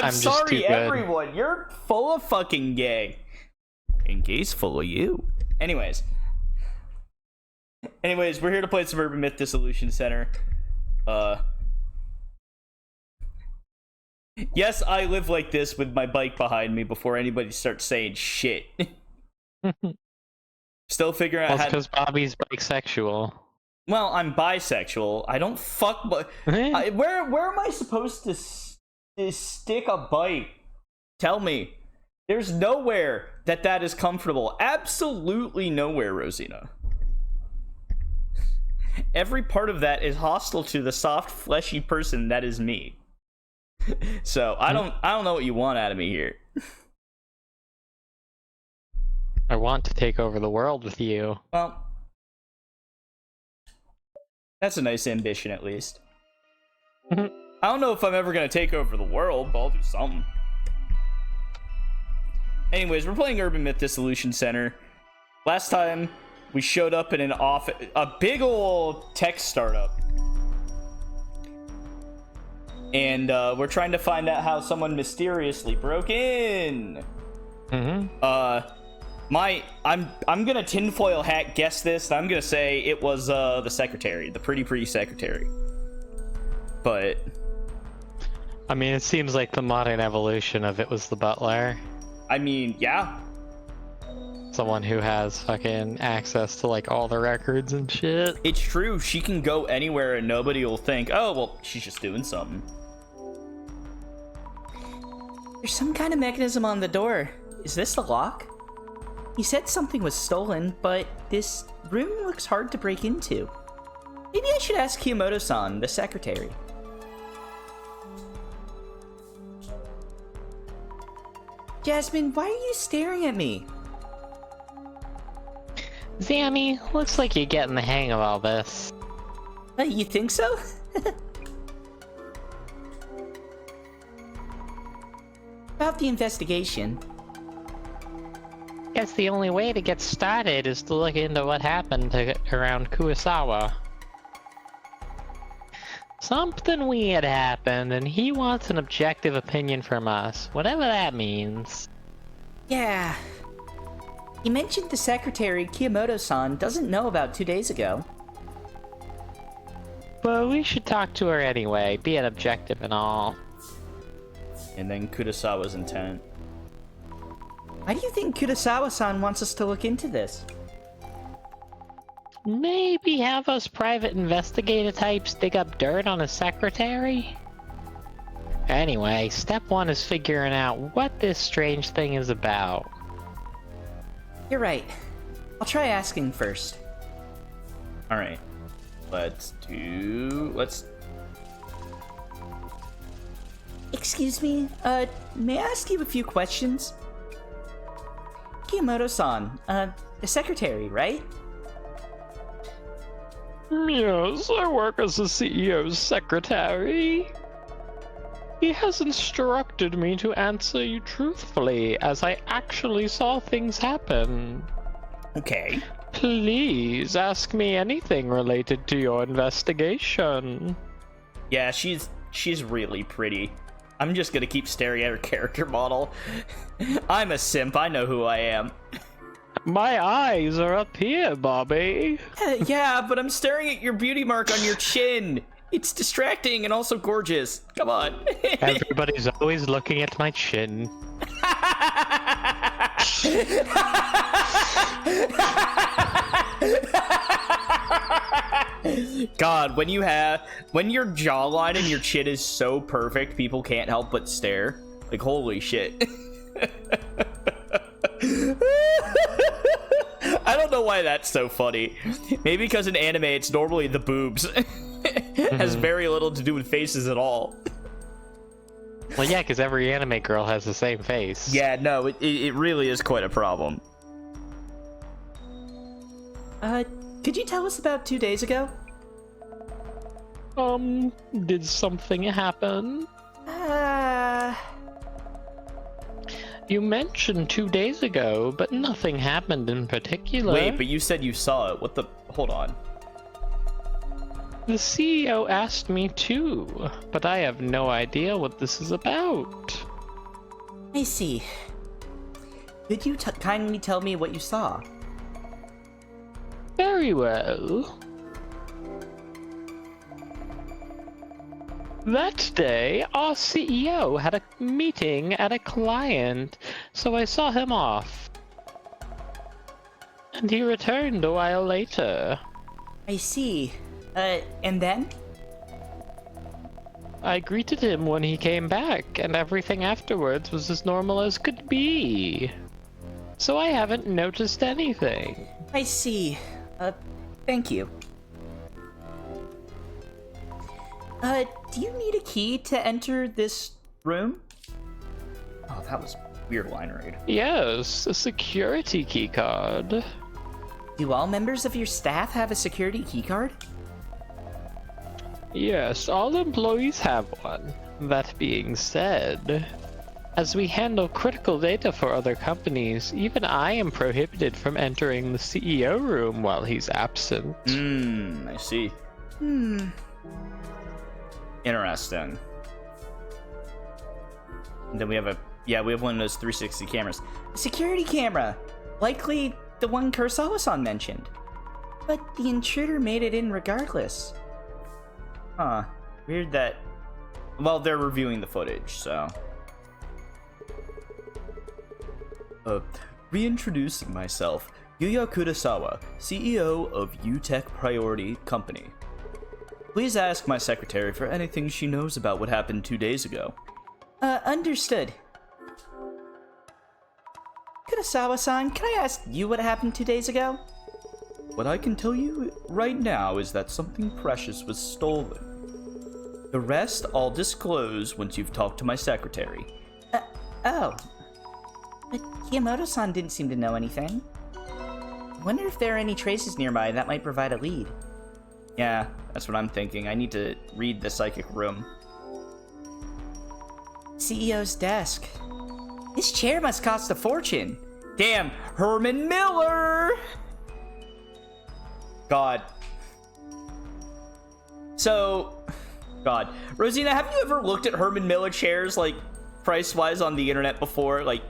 I'm sorry, everyone. You're full of fucking gay. And gay's full of you. Anyways, we're here to play some Urban Myth Dissolution Center. Yes, I live like this with my bike behind me before anybody starts saying shit. Still figuring out how. That's because Bobby's bisexual. Well, I'm bisexual. I don't fuck. Where am I supposed to stick a bike? Tell me. There's nowhere that is comfortable. Absolutely nowhere, Rosina. Every part of that is hostile to the soft, fleshy person that is me. So I don't know what you want out of me here. I want to take over the world with you. Well, that's a nice ambition, at least. I don't know if I'm ever gonna take over the world, but I'll do something. Anyways, we're playing Urban Myth Dissolution Center. Last time, we showed up in a big old tech startup. And we're trying to find out how someone mysteriously broke in. I'm gonna tinfoil hat guess this, and I'm gonna say it was the secretary, the pretty secretary. But I mean, it seems like the modern evolution of it was the butler. I mean, yeah. Someone who has fucking access to like all the records and shit. It's true, she can go anywhere and nobody will think, oh, well, she's just doing something. There's some kind of mechanism on the door. Is this the lock? He said something was stolen, but this room looks hard to break into. Maybe I should ask Kiyomoto-san, the secretary. Jasmine, why are you staring at me? Zammy, looks like you're getting the hang of all this. You think so? About the investigation. Guess the only way to get started is to look into what happened around Kurosawa. Something weird happened, and he wants an objective opinion from us, whatever that means. Yeah. He mentioned the secretary, Kiyomoto-san, doesn't know about 2 days ago. But we should talk to her anyway, be an objective and all. And then Kurosawa's intent. Why do you think Kurosawa-san wants us to look into this? Maybe have us private investigator types dig up dirt on his secretary? Anyway, step one is figuring out what this strange thing is about. You're right. I'll try asking first. Alright. Let's... Excuse me, may I ask you a few questions? Kiyomoto-san, the secretary, right? Yes, I work as the CEO's secretary. He has instructed me to answer you truthfully, as I actually saw things happen. Okay. Please ask me anything related to your investigation. Yeah, she's really pretty. I'm just gonna keep staring at her character model. I'm a simp, I know who I am. My eyes are up here, Bobby. Yeah, but I'm staring at your beauty mark on your chin. It's distracting and also gorgeous. Come on. Everybody's always looking at my chin. God, when your jawline and your chin is so perfect, people can't help but stare. Like, holy shit. I don't know why that's so funny. Maybe because in anime, it's normally the boobs. Has very little to do with faces at all. Well, yeah, because every anime girl has the same face. Yeah, no, it really is quite a problem. Could you tell us about 2 days ago? Did something happen? You mentioned 2 days ago, but nothing happened in particular. Wait, but you said you saw it. What the... Hold on. The CEO asked me too, but I have no idea what this is about. I see. Could you kindly tell me what you saw? Very well. That day, our CEO had a meeting at a client, so I saw him off. And he returned a while later. I see. And then? I greeted him when he came back, and everything afterwards was as normal as could be. So I haven't noticed anything. I see. Thank you. Do you need a key to enter this room? Oh, that was weird line read. Yes, a security keycard. Do all members of your staff have a security keycard? Yes, all employees have one. That being said, as we handle critical data for other companies, even I am prohibited from entering the CEO room while he's absent. I see. Interesting. And then we have one of those 360 cameras. A security camera! Likely the one Kurosawa-san mentioned. But the intruder made it in regardless. Huh. Weird that... Well, they're reviewing the footage, so... Reintroducing myself. Yuya Kurosawa, CEO of UTech Priority Company. Please ask my secretary for anything she knows about what happened 2 days ago. Understood. Kurosawa-san, can I ask you what happened 2 days ago? What I can tell you right now is that something precious was stolen. The rest I'll disclose once you've talked to my secretary. Oh. But Kiyomoto-san didn't seem to know anything. I wonder if there are any traces nearby that might provide a lead. Yeah, that's what I'm thinking. I need to read the psychic room. CEO's desk. This chair must cost a fortune. Damn, Herman Miller! God. So, God. Rosina, have you ever looked at Herman Miller chairs, like, price-wise on the internet before? Like,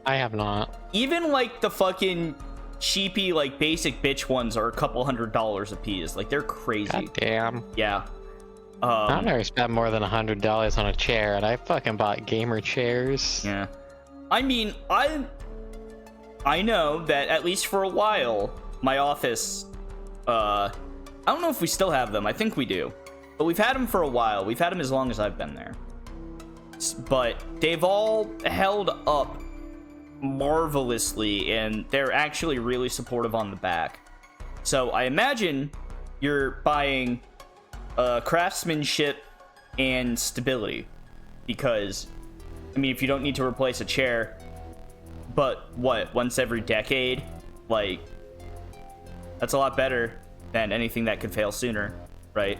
I have not. even, like, the fucking cheapy, like, basic bitch ones are a couple $100 a piece. Like, they're crazy. God damn. Yeah. I've never spent more than $100 on a chair, and I fucking bought gamer chairs. Yeah. I mean, I know that at least for a while, my office, I don't know if we still have them. I think we do. But we've had them for a while. We've had them as long as I've been there. But they've all held up marvelously, and they're actually really supportive on the back. So I imagine you're buying craftsmanship and stability, because I mean, if you don't need to replace a chair, but what, once every decade, like, that's a lot better than anything that could fail sooner, right?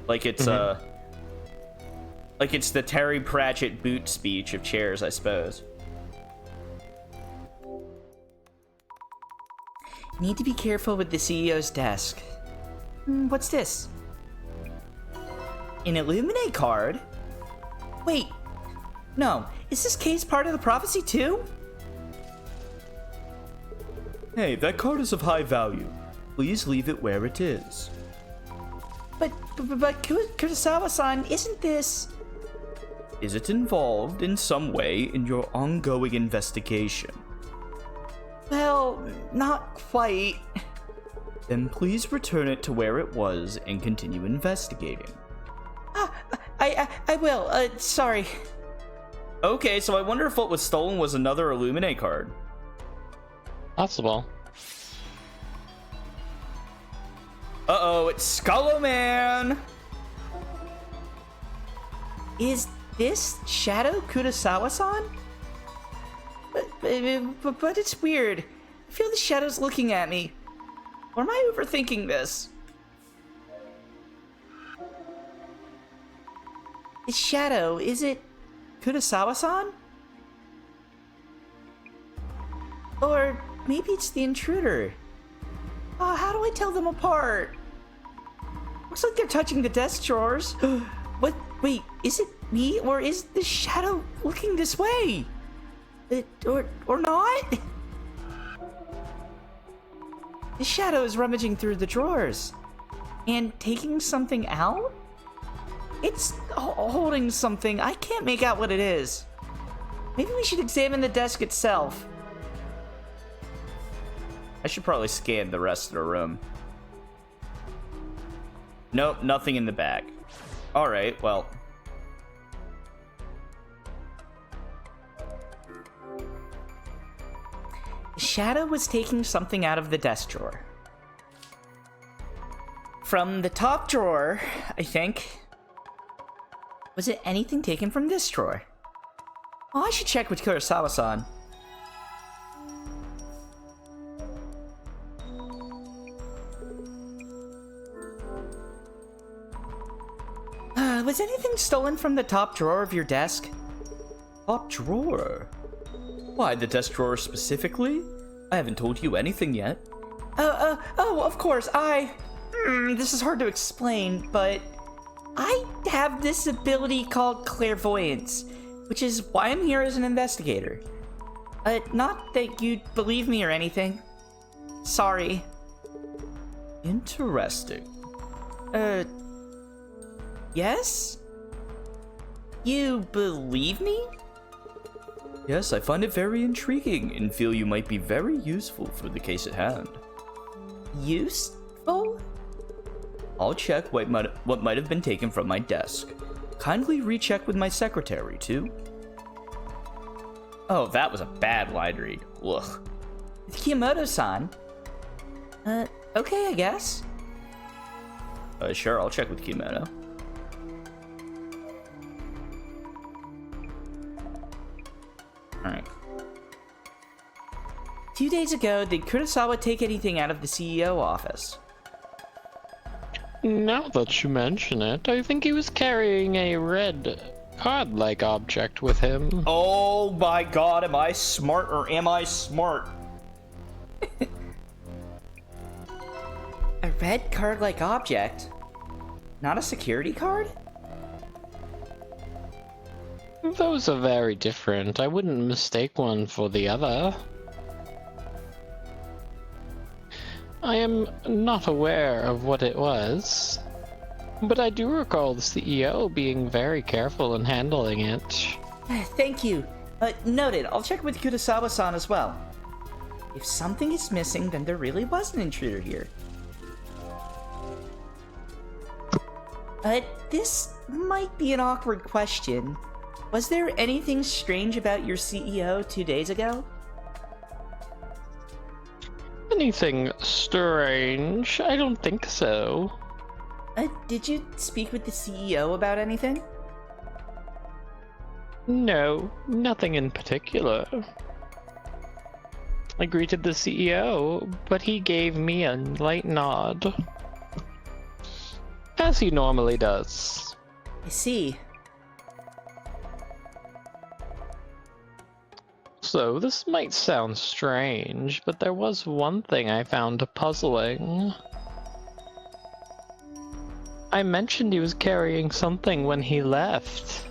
Like it's like it's the Terry Pratchett boot speech of chairs, I suppose. Need to be careful with the CEO's desk. What's this? An Illuminate card? Wait, no, is this case part of the prophecy too? Hey, that card is of high value. Please leave it where it is. But Kurosawa-san, isn't this... Is it involved in some way in your ongoing investigation? Well, not quite. Then please return it to where it was and continue investigating. I will, sorry. Okay, so I wonder if what was stolen was another Illuminate card. Possible. Uh-oh, it's Skullo-Man! Is this Shadow Kurosawa-san? But it's weird. I feel the shadow's looking at me. Or am I overthinking this? This shadow, is it Kurosawa-san? Or maybe it's the intruder. How do I tell them apart? Looks like they're touching the desk drawers. What? Wait, is it me or is the shadow looking this way? Or not? The shadow is rummaging through the drawers. And taking something out? It's holding something. I can't make out what it is. Maybe we should examine the desk itself. I should probably scan the rest of the room. Nope, nothing in the bag. Alright, well. The shadow was taking something out of the desk drawer. From the top drawer, I think. Was it anything taken from this drawer? Oh, I should check with Kurosawa-san. Was anything stolen from the top drawer of your desk? Top drawer? Why, the desk drawer specifically? I haven't told you anything yet. Oh, of course, this is hard to explain, but I have this ability called clairvoyance, which is why I'm here as an investigator. Not that you'd believe me or anything. Sorry. Interesting. Yes? You believe me? Yes, I find it very intriguing and feel you might be very useful for the case at hand. Useful? I'll check what might have been taken from my desk. Kindly recheck with my secretary, too. Oh, that was a bad wide read. Ugh. With Kiyomoto-san? Okay, I guess. Sure, I'll check with Kiyomoto. Alright. 2 days ago, did Kurosawa take anything out of the CEO office? Now that you mention it, I think he was carrying a red card-like object with him. Oh my god, am I smart or am I smart? A red card-like object? Not a security card? Those are very different. I wouldn't mistake one for the other. I am not aware of what it was, but I do recall the CEO being very careful in handling it. Thank you. Noted. I'll check with Kurosawa-san as well. If something is missing, then there really was an intruder here. This might be an awkward question. Was there anything strange about your CEO 2 days ago? Anything strange? I don't think so. Did you speak with the CEO about anything? No, nothing in particular. I greeted the CEO, but he gave me a light nod. As he normally does. I see. So, this might sound strange, but there was one thing I found puzzling. I mentioned he was carrying something when he left.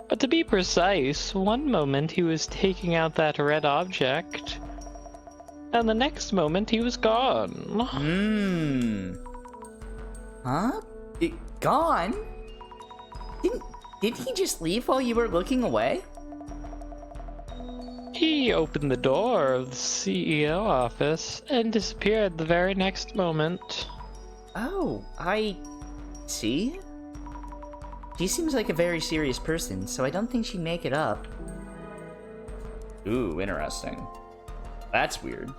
But to be precise, one moment he was taking out that red object, and the next moment he was gone. Huh? Gone? Did he just leave while you were looking away? He opened the door of the CEO office and disappeared the very next moment. Oh, I see. She seems like a very serious person, so I don't think she'd make it up. Ooh, interesting. That's weird.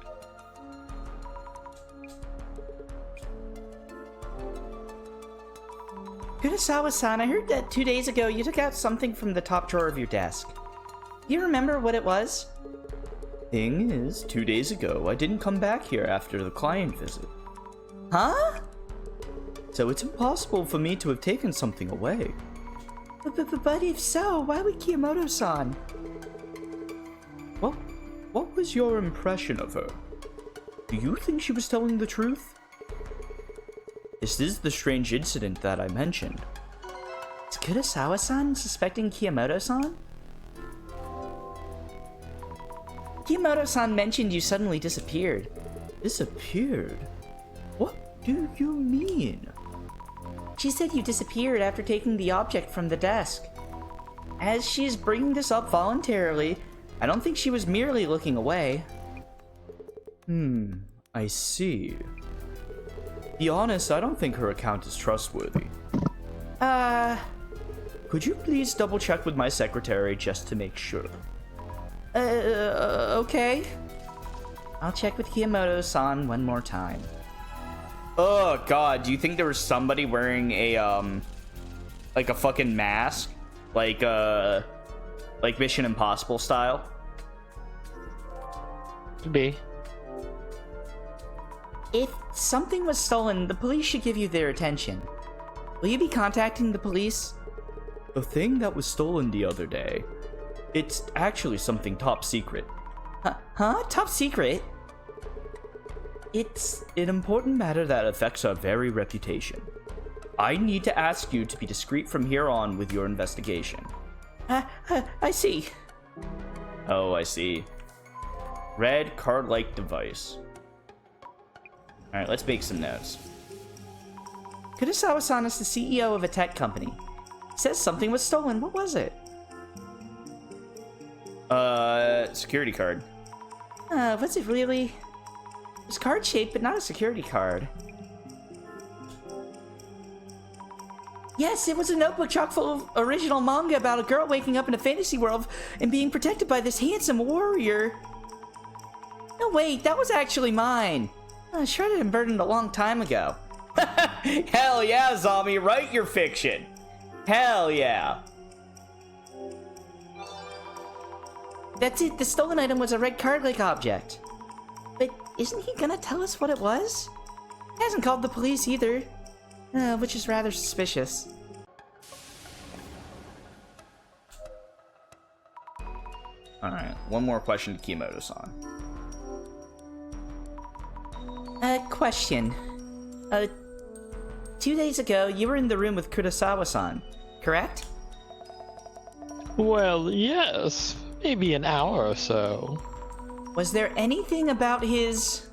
Kurosawa-san, I heard that 2 days ago you took out something from the top drawer of your desk. Do you remember what it was? Thing is, 2 days ago, I didn't come back here after the client visit. Huh? So it's impossible for me to have taken something away. But if so, why would Kiyomoto-san? What was your impression of her? Do you think she was telling the truth? This is the strange incident that I mentioned. Is Kurosawa-san suspecting Kiyomoto-san? Kiyomoto-san mentioned you suddenly disappeared. Disappeared? What do you mean? She said you disappeared after taking the object from the desk. As she's bringing this up voluntarily, I don't think she was merely looking away. I see. To be honest, I don't think her account is trustworthy. Could you please double check with my secretary just to make sure? Okay. I'll check with Kiyomoto-san one more time. Oh god, do you think there was somebody wearing a, like a fucking mask? Like Mission Impossible style? Could be. If something was stolen, the police should give you their attention. Will you be contacting the police? The thing that was stolen the other day, it's actually something top secret. Huh? Top secret? It's an important matter that affects our very reputation. I need to ask you to be discreet from here on with your investigation. I see. Oh, I see. Red card-like device. Alright, let's make some notes. Kurosawa-san is the CEO of a tech company. He says something was stolen. What was it? Security card. Was it really? It was card-shaped, but not a security card. Yes, it was a notebook chock full of original manga about a girl waking up in a fantasy world and being protected by this handsome warrior. No, wait, that was actually mine. Shredded and burned a long time ago. Hell yeah, zombie, write your fiction. Hell yeah. That's it, the stolen item was a red card-like object. But isn't he gonna tell us what it was? He hasn't called the police either, which is rather suspicious. Alright, one more question to Kiyomoto-san. Question. 2 days ago, you were in the room with Kurosawa-san, correct? Well, yes. Maybe an hour or so. Was there anything about his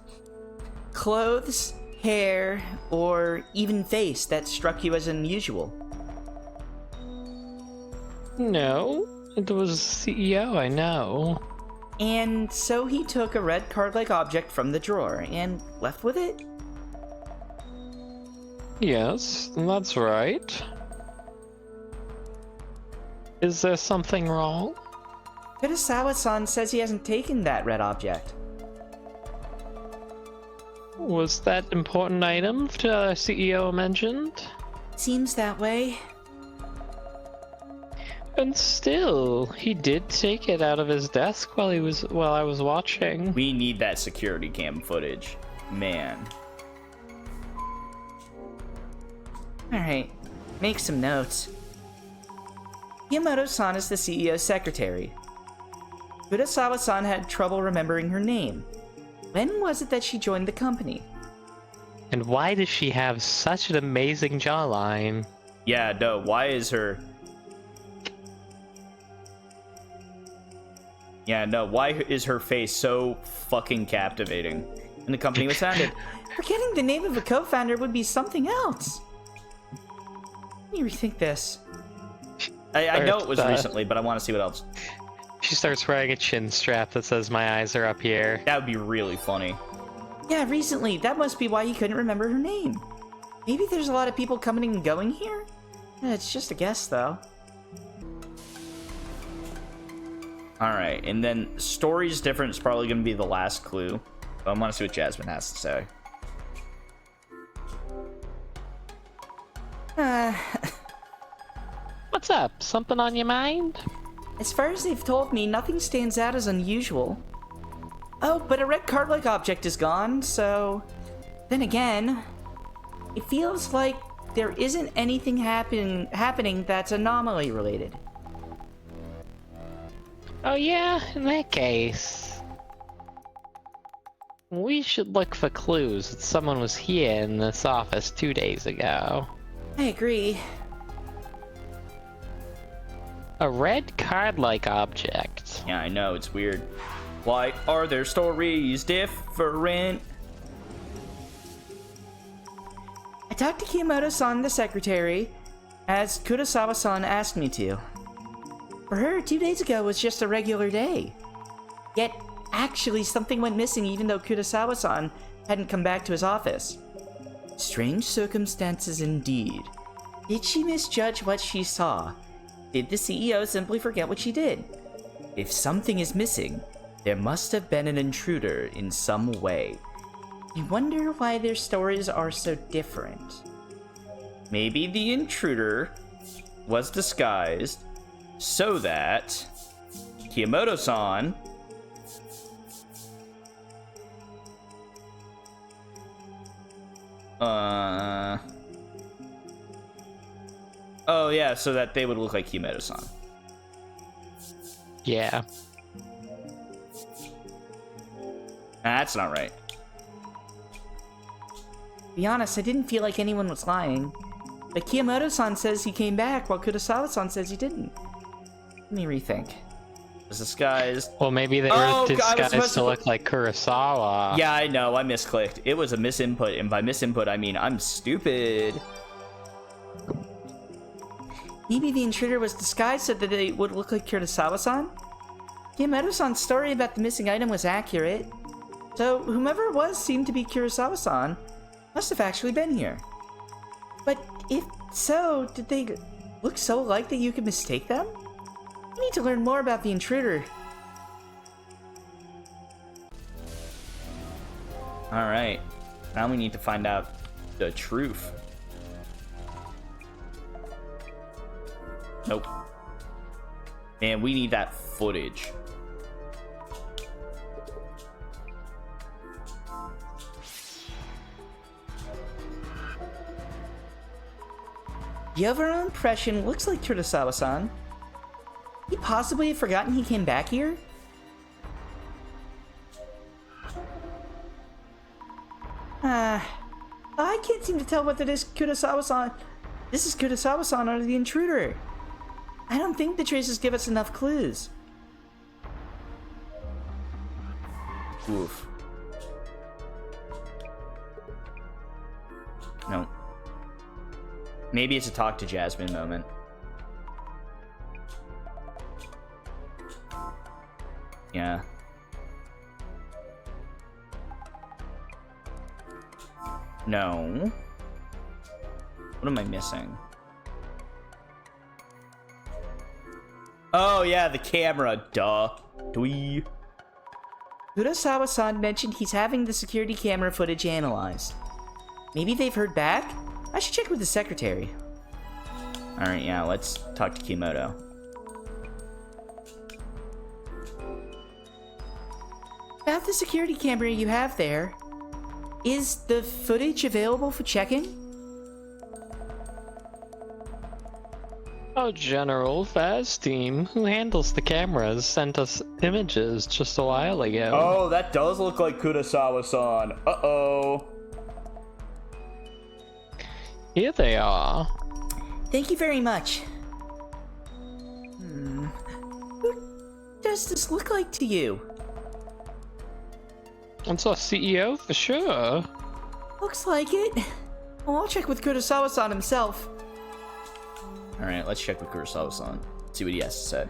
clothes, hair, or even face that struck you as unusual? No. It was CEO, I know. And so he took a red card-like object from the drawer and left with it? Yes, that's right. Is there something wrong? Kurosawa-san says he hasn't taken that red object. Was that important item the CEO mentioned? Seems that way. And still, he did take it out of his desk while I was watching. We need that security cam footage. Man. Alright, make some notes. Kiyomoto-san is the CEO's secretary. Kurosawa-san had trouble remembering her name. When was it that she joined the company? And why does she have such an amazing jawline? Yeah, no, why is her... Yeah, no, why is her face so fucking captivating? And the company was founded. Forgetting the name of a co-founder would be something else. Let me rethink this. I know it was recently, but I want to see what else. She starts wearing a chin strap that says, "My eyes are up here." That would be really funny. Yeah, recently. That must be why he couldn't remember her name. Maybe there's a lot of people coming and going here? It's just a guess, though. Alright, and then story's different is probably going to be the last clue. But I want to see what Jasmine has to say. What's up? Something on your mind? As far as they've told me, nothing stands out as unusual. Oh, but a red card-like object is gone, so... Then again, it feels like there isn't anything happening that's anomaly-related. Oh yeah? In that case... we should look for clues that someone was here in this office 2 days ago. I agree. A red card-like object. Yeah, I know, it's weird. Why are their stories different? I talked to Kiyomoto-san, the secretary, as Kurosawa-san asked me to. For her, 2 days ago was just a regular day. Yet, actually, something went missing even though Kurosawa-san hadn't come back to his office. Strange circumstances indeed. Did she misjudge what she saw? Did the CEO simply forget what she did? If something is missing, there must have been an intruder in some way. I wonder why their stories are so different. Maybe the intruder was disguised so that Kiyomoto-san oh yeah, so that they would look like Kiyomoto-san. Yeah. That's not right. To be honest, I didn't feel like anyone was lying. But Kiyomoto-san says he came back, while Kurosawa-san says he didn't. Let me rethink. Was disguised. Well, maybe they were disguised to look like Kurosawa. Yeah, I know. I misclicked. It was a misinput, and by misinput, I mean I'm stupid. Maybe the intruder was disguised so that they would look like Kurosawa-san? Kiyomoto-san's story about the missing item was accurate. So, whomever it was seemed to be Kurosawa-san. Must have actually been here. But if so, did they look so alike that you could mistake them? I need to learn more about the intruder. Alright. Now we need to find out the truth. Nope. Man, we need that footage. The overall impression looks like Kurosawa-san. He possibly have forgotten he came back here? I can't seem to tell whether this is Kurosawa-san or the intruder. I don't think the traces give us enough clues. Oof. No. Maybe it's a talk to Jasmine moment. Yeah. No. What am I missing? Oh, yeah, the camera. Duh. Dwee. Kurosawa-san mentioned he's having the security camera footage analyzed. Maybe they've heard back? I should check with the secretary. Alright, yeah, let's talk to Kiyomoto. About the security camera you have there, is the footage available for checking? Oh, General Faz team, who handles the cameras, sent us images just a while ago. Oh, that does look like Kurosawa-san. Uh-oh. Here they are. Thank you very much. Who does this look like to you? It's our CEO for sure. Looks like it. Well, I'll check with Kurosawa-san himself. Alright, let's check with Kurosawa-san. See what he has to say.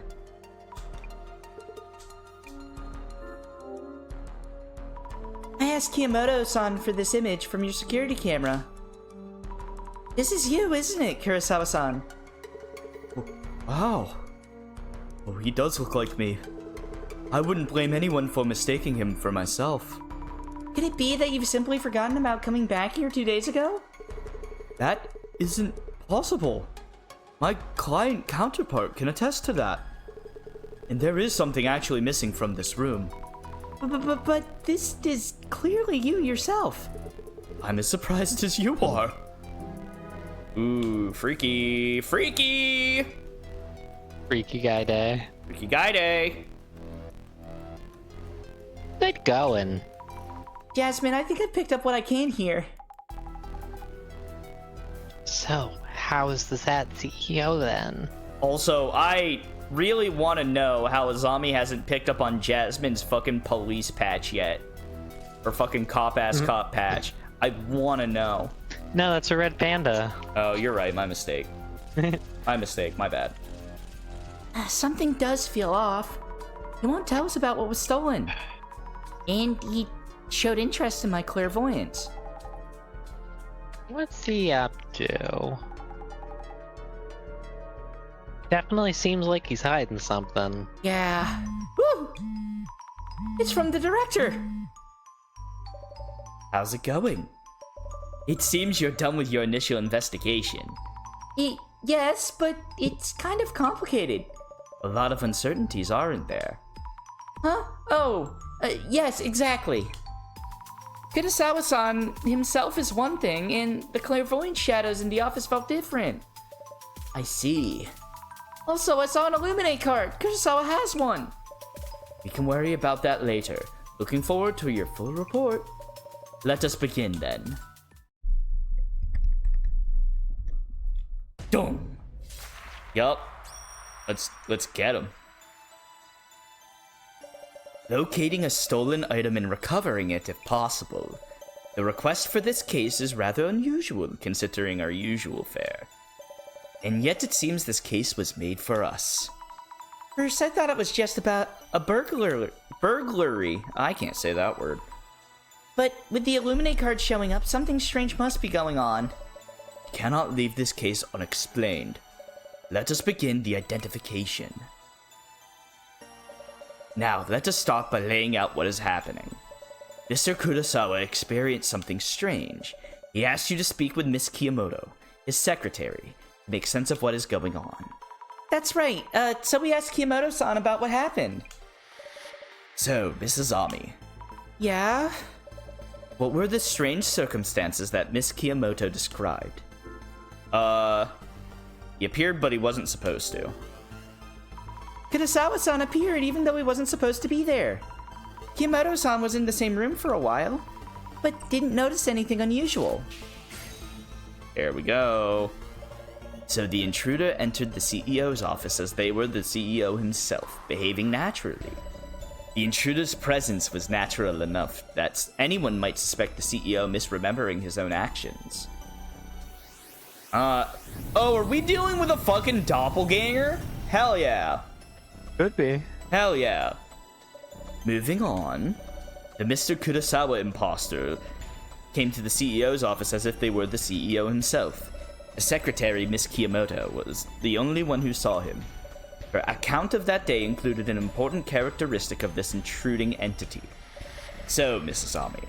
I asked Kiyomoto-san for this image from your security camera. This is you, isn't it, Kurosawa-san? Wow. Oh, he does look like me. I wouldn't blame anyone for mistaking him for myself. Could it be that you've simply forgotten about coming back here 2 days ago? That isn't possible. My client counterpart can attest to that. And there is something actually missing from this room. But this is clearly you yourself. I'm as surprised as you are. Ooh, freaky. Freaky! Freaky guy day. Freaky guy day. Get going. Jasmine, I think I picked up what I can here. So, how is this at CEO then? Also, I really want to know how Azami hasn't picked up on Jasmine's fucking police patch yet. Or fucking cop-ass cop patch. I want to know. No, that's a red panda. Oh, you're right. My mistake. My mistake. My bad. Something does feel off. He won't tell us about what was stolen. And he showed interest in my clairvoyance. What's he up to? Definitely seems like he's hiding something. Yeah. Woo! It's from the director. How's it going? It seems you're done with your initial investigation. Yes, but it's kind of complicated. A lot of uncertainties, aren't there? Huh? Oh, yes, exactly. Kurosawa-san himself is one thing, and the clairvoyant shadows in the office felt different. I see. Also, I saw an Illuminate card. Kurosawa has one. We can worry about that later. Looking forward to your full report. Let us begin then. Dong. Yup. Let's get him. Locating a stolen item and recovering it if possible. The request for this case is rather unusual considering our usual fare. And yet it seems this case was made for us. First, I thought it was just about a Burglary. I can't say that word. But with the Illuminate card showing up, something strange must be going on. We cannot leave this case unexplained. Let us begin the identification. Now, let us start by laying out what is happening. Mr. Kurosawa experienced something strange. He asked you to speak with Miss Kiyomoto, his secretary, to make sense of what is going on. That's right. So we asked Kiyomoto-san about what happened. So, Mrs. Ami. Yeah? What were the strange circumstances that Miss Kiyomoto described? He appeared, but he wasn't supposed to. Kurosawa-san appeared even though he wasn't supposed to be there. Kiyomoto-san was in the same room for a while, but didn't notice anything unusual. There we go. So the intruder entered the CEO's office as they were the CEO himself, behaving naturally. The intruder's presence was natural enough that anyone might suspect the CEO misremembering his own actions. Oh, are we dealing with a fucking doppelganger? Hell yeah. Could be. Hell yeah. Moving on, the Mr. Kurosawa imposter came to the CEO's office as if they were the CEO himself. The secretary, Miss Kiyomoto, was the only one who saw him. Her account of that day included an important characteristic of this intruding entity. So, Mrs. Ami,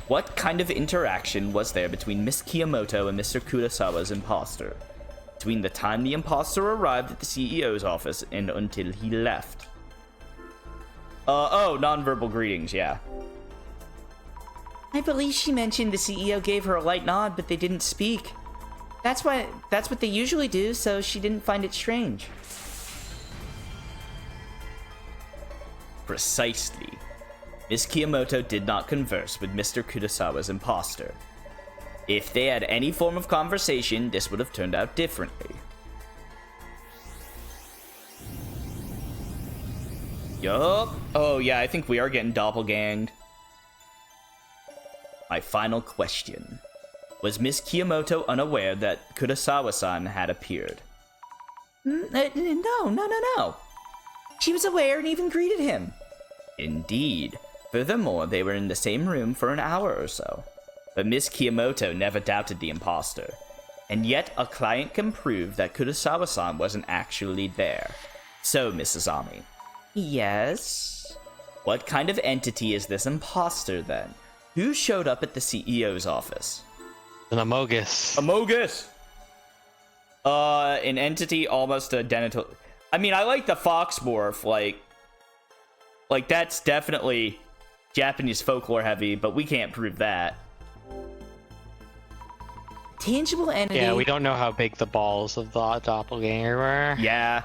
what kind of interaction was there between Miss Kiyomoto and Mr. Kurosawa's imposter, between the time the imposter arrived at the CEO's office and until he left? Nonverbal greetings, yeah. I believe she mentioned the CEO gave her a light nod, but they didn't speak. That's what they usually do, so she didn't find it strange. Precisely. Miss Kiyomoto did not converse with Mr. Kurosawa's imposter. If they had any form of conversation, this would have turned out differently. Yup. Oh yeah, I think we are getting doppelganged. My final question. Was Miss Kiyomoto unaware that Kurosawa-san had appeared? No. She was aware and even greeted him. Indeed. Furthermore, they were in the same room for an hour or so. But Miss Kiyomoto never doubted the imposter. And yet, a client can prove that Kurosawa-san wasn't actually there. So, Mrs. Ami. Yes? What kind of entity is this imposter, then? Who showed up at the CEO's office? An Amogus. Amogus! An entity almost identical. I mean, I like the fox morph, like that's definitely Japanese folklore heavy, but we can't prove that. Tangible entity. Yeah, we don't know how big the balls of the doppelganger were. Yeah.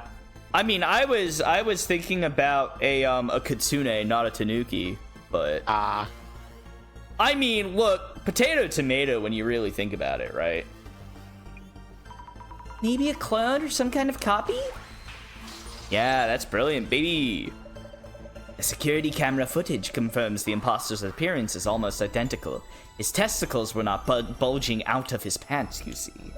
I mean, I was thinking about a kitsune, not a tanuki, but I mean, look, potato tomato when you really think about it, right? Maybe a clone or some kind of copy? Yeah, that's brilliant, baby. The security camera footage confirms the imposter's appearance is almost identical. His testicles were not bulging out of his pants, you see.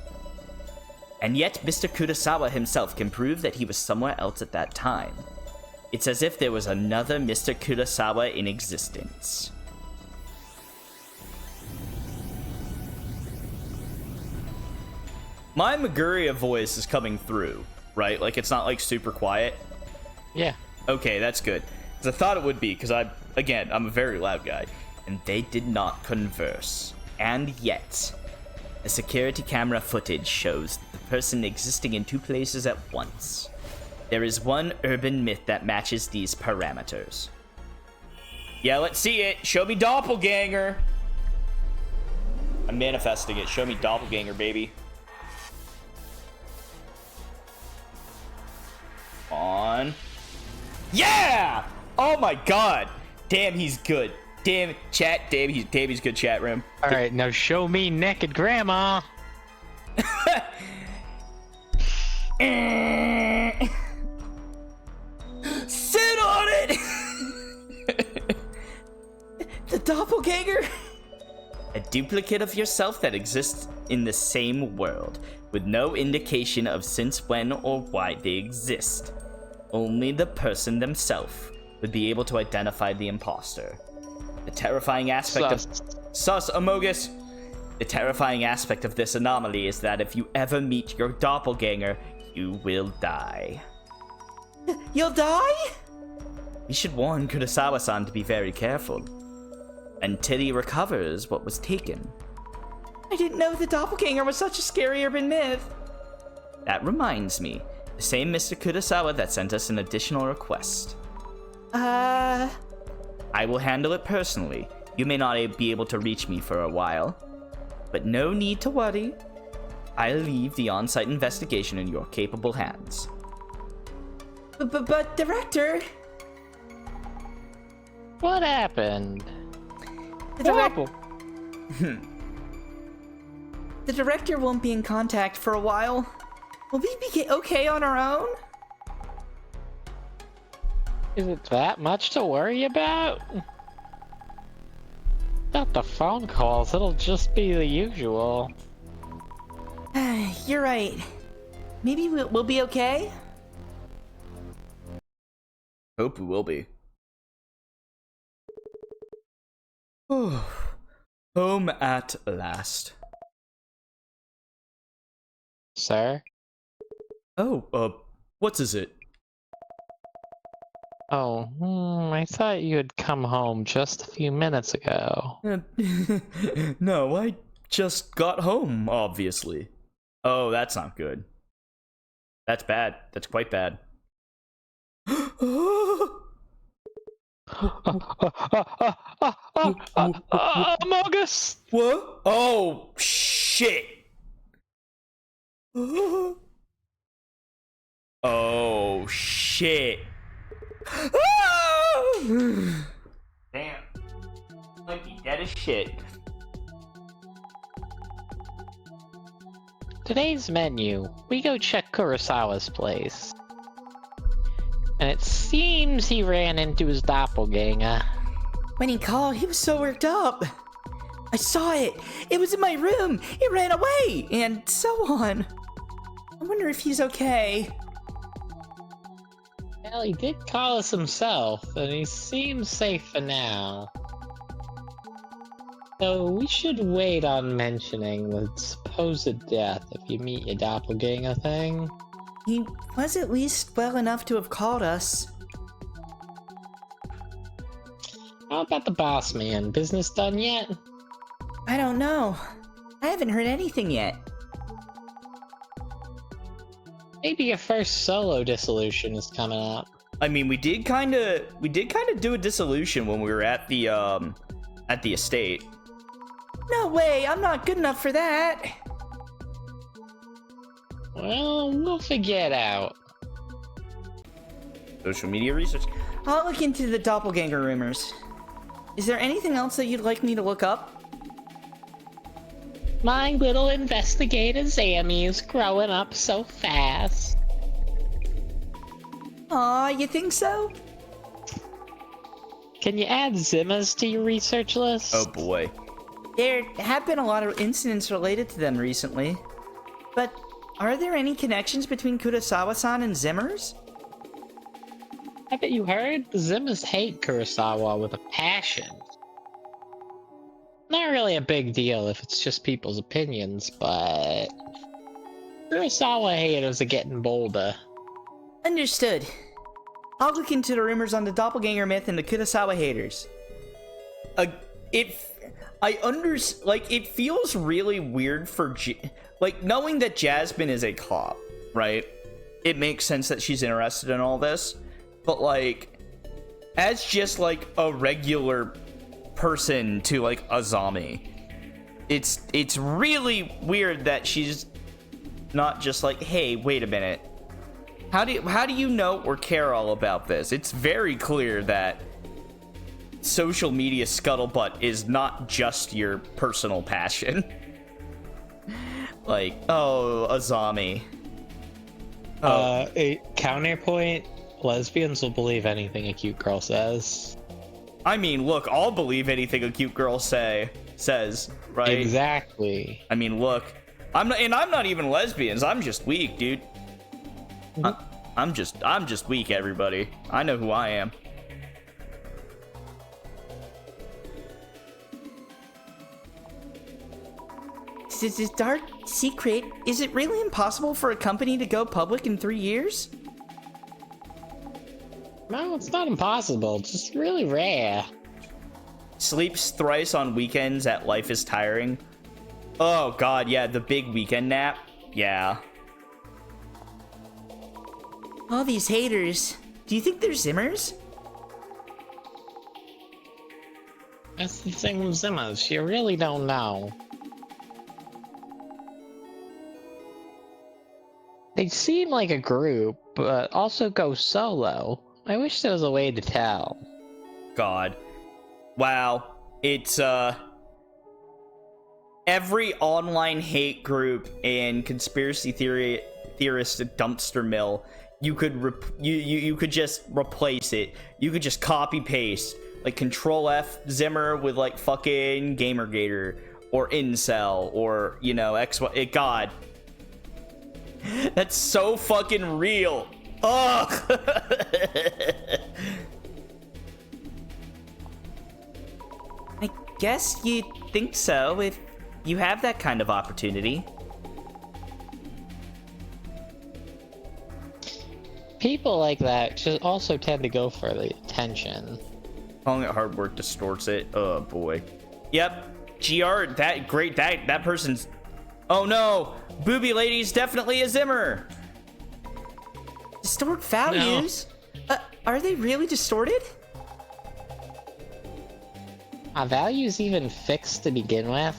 And yet, Mr. Kurosawa himself can prove that he was somewhere else at that time. It's as if there was another Mr. Kurosawa in existence. My Maguria voice is coming through, right? Like, it's not, like, super quiet? Yeah. Okay, that's good. Because I thought it would be, because I'm a very loud guy. And they did not converse. And yet, the security camera footage shows the person existing in two places at once. There is one urban myth that matches these parameters. Yeah, let's see it. Show me doppelganger. I'm manifesting it. Show me doppelganger, baby. On. Yeah! Oh my god. Damn, he's good. Damn, chat. Damn, he's good, chat room. All right, now show me naked grandma. Sit on it! The doppelganger? A duplicate of yourself that exists in the same world, with no indication of since when or why they exist. Only the person themselves would be able to identify the imposter. The terrifying aspect Sus, Amogus! The terrifying aspect of this anomaly is that if you ever meet your doppelganger, you will die. You'll die? We should warn Kurosawa-san to be very careful. Until he recovers what was taken. I didn't know the doppelganger was such a scary urban myth. That reminds me. The same Mr. Kurosawa that sent us an additional request. I will handle it personally. You may not be able to reach me for a while. But no need to worry. I'll leave the on-site investigation in your capable hands. But Director... What happened? The Director won't be in contact for a while. Will we be okay on our own? Is it that much to worry about? Without the phone calls, it'll just be the usual. You're right. Maybe we'll be okay? Hope we will be. Home at last. Sir? Oh, what is it? Oh, I thought you had come home just a few minutes ago. No, I just got home, obviously. Oh, that's not good. That's bad. That's quite bad. Amogus! What? Oh, shit! Oh, shit. Damn. Might be dead as shit. Today's menu, we go check Kurosawa's place. And it seems he ran into his doppelganger. When he called, he was so worked up. I saw it. It was in my room. It ran away, and so on. I wonder if he's okay. Well, he did call us himself, and he seems safe for now. So we should wait on mentioning the supposed death if you meet your doppelganger thing. He was at least well enough to have called us. How about the boss man? Business done yet? I don't know. I haven't heard anything yet. Maybe your first solo dissolution is coming up. I mean, we did kind of do a dissolution when we were at the estate. No way, I'm not good enough for that. Well, we'll figure it out. Social media research. I'll look into the doppelganger rumors. Is there anything else that you'd like me to look up? My little investigator Zammy is growing up so fast. Aw, you think so? Can you add Zimmas to your research list? Oh boy. There have been a lot of incidents related to them recently. But are there any connections between Kurosawa-san and Zimmers? I bet you heard? The Zimmas hate Kurosawa with a passion. Not really a big deal if it's just people's opinions, but Kurosawa haters are getting bolder. Understood. I'll look into the rumors on the doppelganger myth and the Kurosawa haters. It feels really weird for knowing that Jasmine is a cop, right? It makes sense that she's interested in all this, but like, as just like a regular person to like Azami, it's really weird that she's not just like, hey, wait a minute, how do you know or care all about this? It's very clear that social media scuttlebutt is not just your personal passion. Like, oh, Azami. A counterpoint, lesbians will believe anything a cute girl says. I mean, look, I'll believe anything a cute girl says, right? Exactly. I mean, look, I'm not even lesbians. I'm just weak, dude. I'm just weak, everybody. I know who I am. This is dark secret. Is it really impossible for a company to go public in 3 years? No, it's not impossible. It's just really rare. Sleeps thrice on weekends at Life is Tiring. Oh god, yeah, the big weekend nap. Yeah. All these haters. Do you think they're Zimmers? That's the thing with Zimmas. You really don't know. They seem like a group, but also go solo. I wish there was a way to tell. God. Wow. It's, every online hate group and conspiracy theorist dumpster mill, you could just replace it. You could just copy paste, like Control F Zimmer with like fucking Gamergator or Incel or, you know, XY. God. That's so fucking real. Ugh. I guess you'd think so if you have that kind of opportunity. People like that just also tend to go for the attention. Calling it hard work distorts it. Oh boy. Yep. GR, that person's... Oh no! Booby Lady's definitely a Zimmer! Distort values? No. Are they really distorted? Are values even fixed to begin with?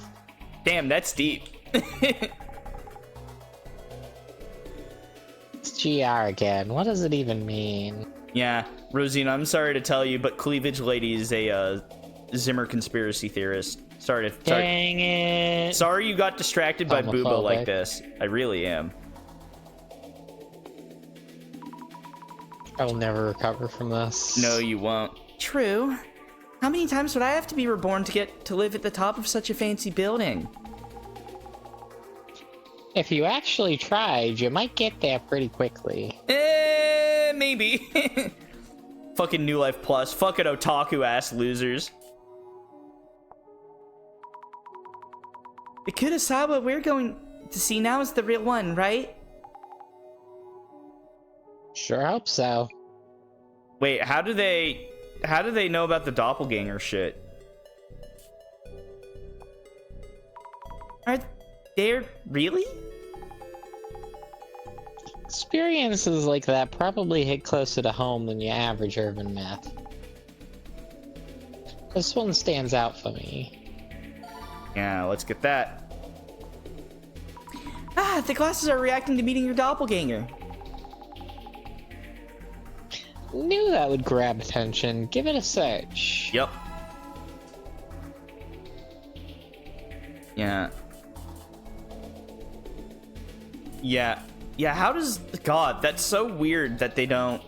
Damn, that's deep. It's GR again. What does it even mean? Yeah, Rosina, I'm sorry to tell you, but Cleavage Lady is a Zimmer conspiracy theorist. Dang it. Sorry you got distracted by Boobo like this. I really am. I will never recover from this. No, you won't. True. How many times would I have to be reborn to get to live at the top of such a fancy building? If you actually tried, you might get there pretty quickly. Maybe. Fucking New Life Plus. Fucking otaku-ass losers. The Kurosawa we're going to see now is the real one, right? Sure hope so. Wait, how do they know about the doppelganger shit? Are they really? Experiences like that probably hit closer to home than your average urban myth. This one stands out for me. Yeah, let's get that. Ah, the glasses are reacting to meeting your doppelganger. Knew that would grab attention. Give it a search. Yep. Yeah. Yeah, how does... God, that's so weird that they don't...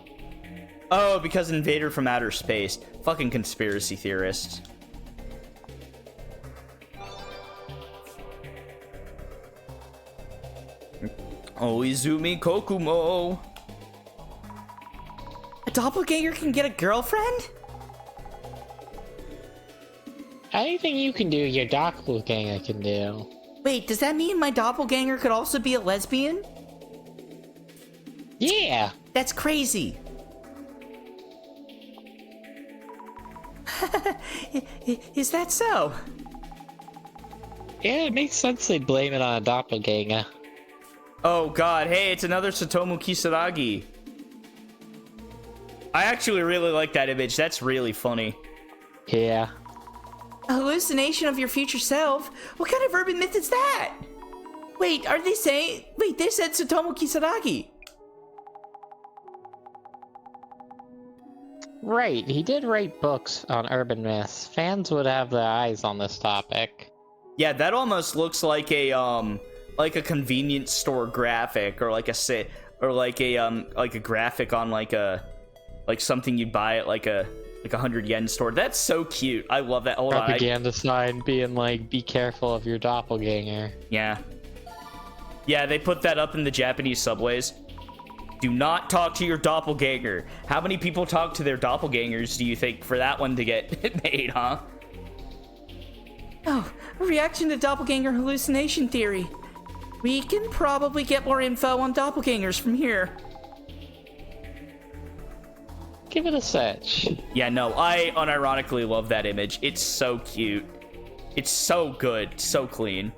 Oh, because Invader from Outer Space. Fucking conspiracy theorists. Oh, Izumi Kokumo. A doppelganger can get a girlfriend? Anything you can do, your doppelganger can do. Wait, does that mean my doppelganger could also be a lesbian? Yeah. That's crazy. Is that so? Yeah, it makes sense they'd blame it on a doppelganger. Oh god, hey, it's another Satomu Kisaragi. I actually really like that image. That's really funny. Yeah. A hallucination of your future self? What kind of urban myth is that? Wait, are they saying... Wait, they said Satomu Kisaragi. Right, he did write books on urban myths. Fans would have their eyes on this topic. Yeah, that almost looks like a convenience store graphic, or like a graphic on like something you'd buy at like a 100 yen store. That's so cute. I love that. Hold on. Propaganda sign being like, be careful of your doppelganger. Yeah. Yeah, they put that up in the Japanese subways. Do not talk to your doppelganger. How many people talk to their doppelgangers, do you think, for that one to get made, huh? Oh, a reaction to doppelganger hallucination theory. We can probably get more info on doppelgangers from here. Give it a search. Yeah, no, I unironically love that image. It's so cute. It's so good, so clean.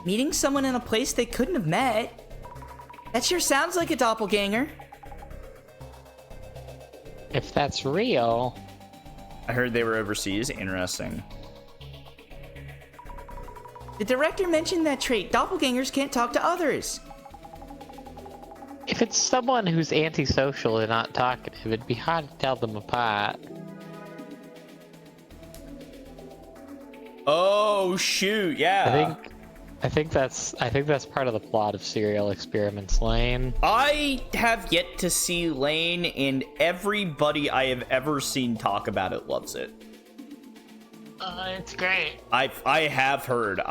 Meeting someone in a place they couldn't have met? That sure sounds like a doppelganger. If that's real... I heard they were overseas. Interesting. The director mentioned that trait. Doppelgangers can't talk to others. If it's someone who's antisocial and not talkative, it'd be hard to tell them apart. Oh shoot, yeah. I think that's part of the plot of Serial Experiments Lane. I have yet to see Lane, and everybody I have ever seen talk about it loves it. It's great. I have heard.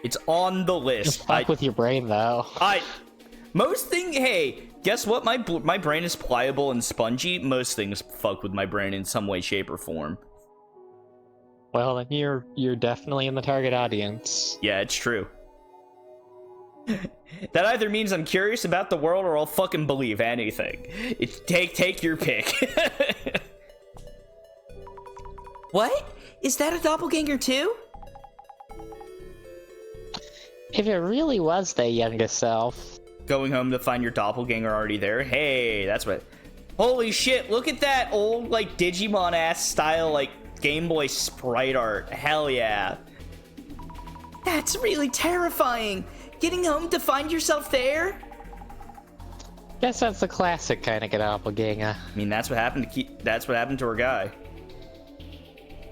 It's on the list. Just fuck with your brain, though. Hey, guess what? My brain is pliable and spongy. Most things fuck with my brain in some way, shape, or form. Well, then you're definitely in the target audience. Yeah, it's true. That either means I'm curious about the world, or I'll fucking believe anything. Take your pick. What? Is that a doppelganger too? If it really was their youngest self. Going home to find your doppelganger already there. Hey, that's what... Holy shit, look at that old, like, Digimon-ass style, like, Game Boy sprite art. Hell yeah. That's really terrifying. Getting home to find yourself there? Guess that's the classic kind of doppelganger. I mean, that's what happened to our guy.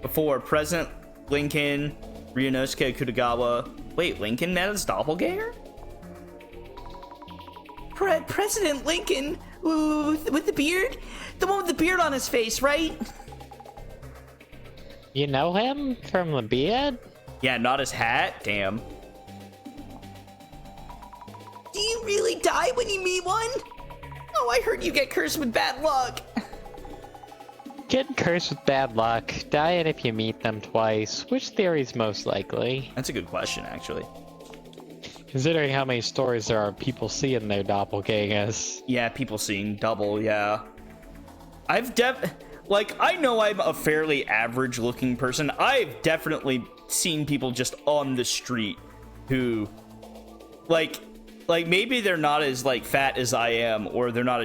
Before, President Lincoln, Ryunosuke Kutagawa... Wait, Lincoln met his doppelganger? President Lincoln? With the beard? The one with the beard on his face, right? You know him from the beard? Yeah, not his hat? Damn. Do you really die when you meet one? Oh, I heard you get cursed with bad luck. Getting cursed with bad luck, dying if you meet them twice. Which theory's most likely? That's a good question, actually. Considering how many stories there are of people seeing their doppelgangers. Yeah, people seeing double, yeah. I know I'm a fairly average-looking person. I've definitely seen people just on the street who, like maybe they're not as, like, fat as I am, or they're not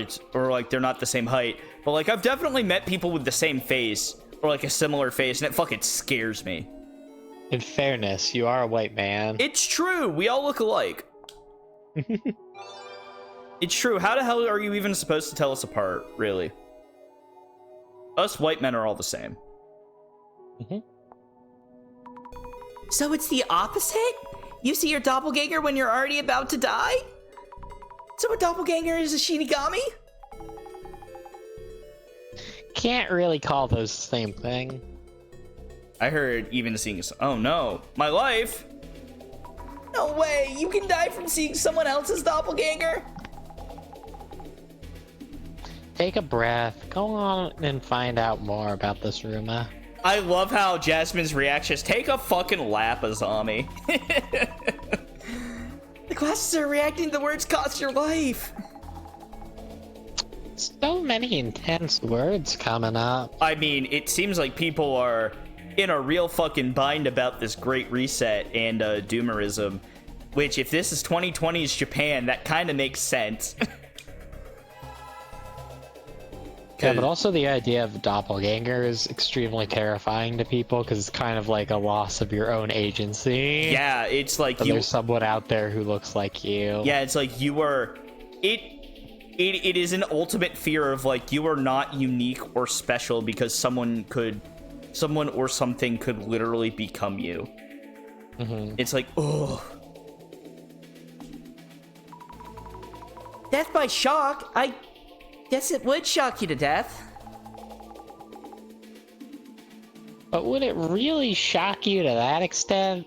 the same height, but, like, I've definitely met people with the same face, or, like, a similar face, and it fucking scares me. In fairness, you are a white man. It's true. We all look alike. It's true. How the hell are you even supposed to tell us apart, really? Us white men are all the same. So it's the opposite? You see your doppelganger when you're already about to die? So a doppelganger is a Shinigami? Can't really call those the same thing. I heard even seeing... Oh no, my life! No way! You can die from seeing someone else's doppelganger? Take a breath. Go on and find out more about this rumor. I love how Jasmine's reaction is, take a fucking lap, Azami. The classes are reacting to the words cost your life. So many intense words coming up. I mean, it seems like people are in a real fucking bind about this Great Reset and doomerism, which if this is 2020's Japan, that kind of makes sense. Yeah, but also the idea of doppelganger is extremely terrifying to people because it's kind of like a loss of your own agency. Yeah, it's like there's someone out there who looks like you. Yeah, it's like you are... It is an ultimate fear of like you are not unique or special because someone or something could literally become you. Mm-hmm. It's like, oh. Death by shock? I guess it would shock you to death. But would it really shock you to that extent?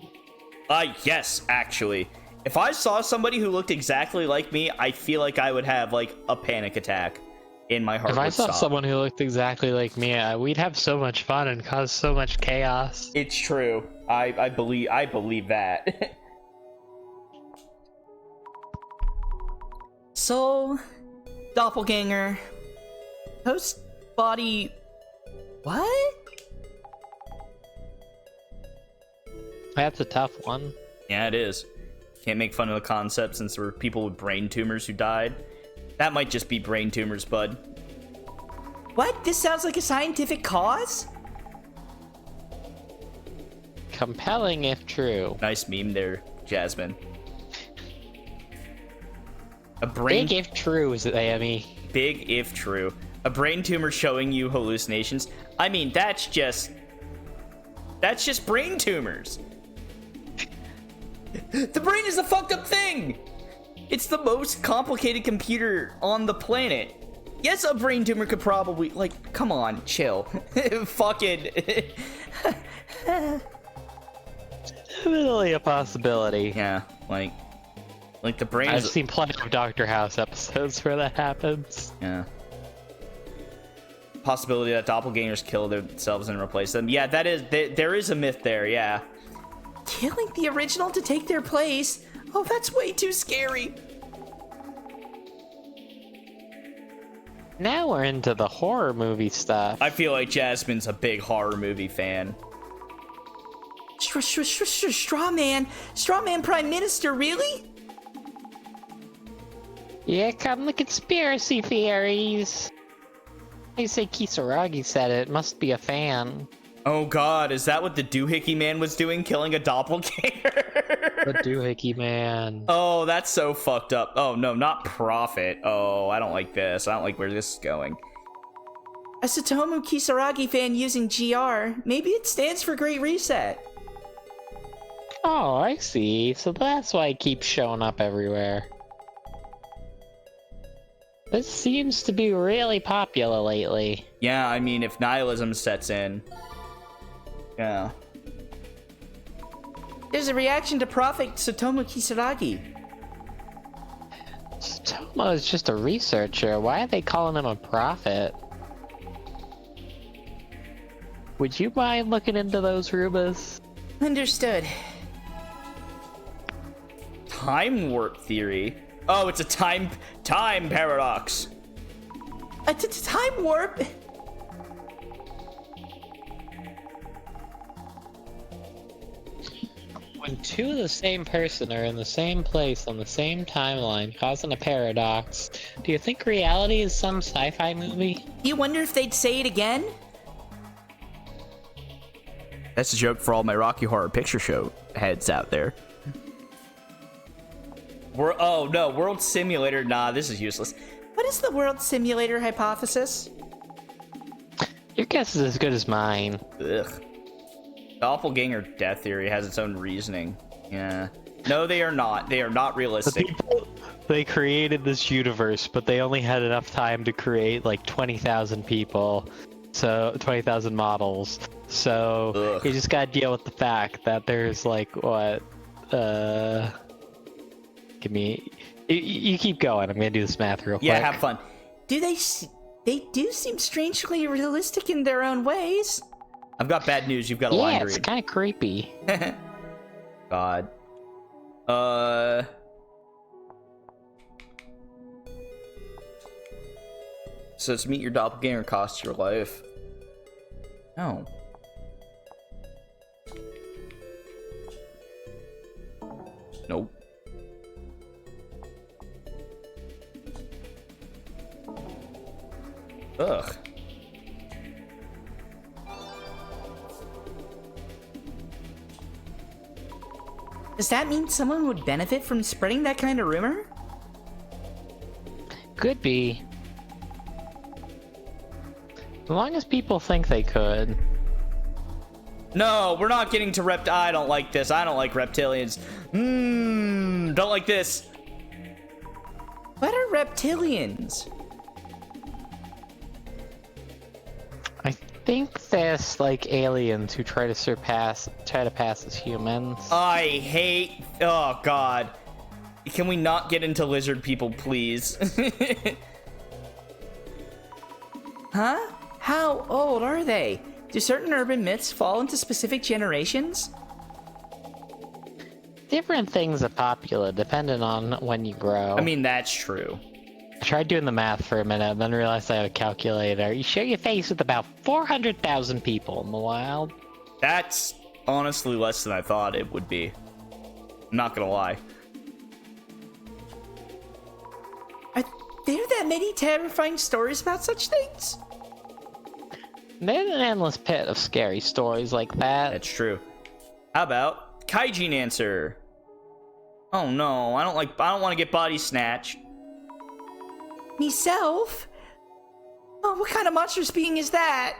Yes, actually. If I saw somebody who looked exactly like me, I feel like I would have like a panic attack in my heart. If I saw stop. someone who looked exactly like me, we'd have so much fun and cause so much chaos. It's true. I believe that. Soul, doppelganger, host body. What? That's a tough one. Yeah, it is. Can't make fun of the concept since there were people with brain tumors who died. That might just be brain tumors, bud. What? This sounds like a scientific cause? Compelling if true. Nice meme there, Jasmine. A brain... Big if true, is it, Amy? Big if true. A brain tumor showing you hallucinations. I mean, that's just brain tumors. The brain is a fucked up thing. It's the most complicated computer on the planet. Yes, a brain tumor could probably, like, come on, chill. Fucking... Definitely a possibility. Yeah, like the brain I've is... seen plenty of Dr. House episodes where that happens. Yeah. Possibility that doppelgangers kill themselves and replace them. Yeah, that is... There is a myth there, yeah. Killing the original to take their place? Oh, that's way too scary. Now we're into the horror movie stuff. I feel like Jasmine's a big horror movie fan. Strawman? Strawman Prime Minister, really? Here come the conspiracy theories. They say Kisaragi said it. Must be a fan. Oh god, is that what the doohickey man was doing, killing a doppelganger? The doohickey man. Oh, that's so fucked up. Oh no, not Prophet. Oh, I don't like this. I don't like where this is going. A Satomu Kisaragi fan using GR. Maybe it stands for Great Reset. Oh, I see. So that's why it keeps showing up everywhere. This seems to be really popular lately. Yeah, I mean, if nihilism sets in. Yeah. There's a reaction to Prophet Satomu Kisaragi. Satomu is just a researcher. Why are they calling him a prophet? Would you mind looking into those rumors? Understood. Time warp theory? Oh, it's a time paradox. A time warp? When two of the same person are in the same place on the same timeline, causing a paradox, do you think reality is some sci-fi movie? You wonder if they'd say it again? That's a joke for all my Rocky Horror Picture Show heads out there. Oh no, World Simulator. Nah, this is useless. What is the World Simulator hypothesis? Your guess is as good as mine. Ugh. Doppelganger death theory has its own reasoning. Yeah. No, they are not. They are not realistic. they created this universe, but they only had enough time to create like 20,000 people, so 20,000 models. So you just gotta deal with the fact that there's like what? Give me. You keep going. I'm gonna do this math real quick. Yeah, have fun. They do seem strangely realistic in their own ways. I've got bad news. You've got a line to read. Yeah, it's kind of creepy. God. Says meet your doppelganger costs your life. No. Nope. Ugh. Does that mean someone would benefit from spreading that kind of rumor? Could be. As long as people think they could. No, we're not getting to I don't like this. I don't like reptilians. Don't like this. What are reptilians? I think there's like aliens who try to pass as humans. I hate. Oh God. Can we not get into lizard people, please? Huh? How old are they? Do certain urban myths fall into specific generations? Different things are popular depending on when you grow. I mean, that's true. I tried doing the math for a minute, then realized I had a calculator. You share your face with about 400,000 people in the wild. That's honestly less than I thought it would be. I'm not gonna lie. Are there that many terrifying stories about such things? There's an endless pit of scary stories like that. That's true. How about Kaijin answer? Oh no, I don't want to get body snatched. Meself? Oh, what kind of monstrous being is that?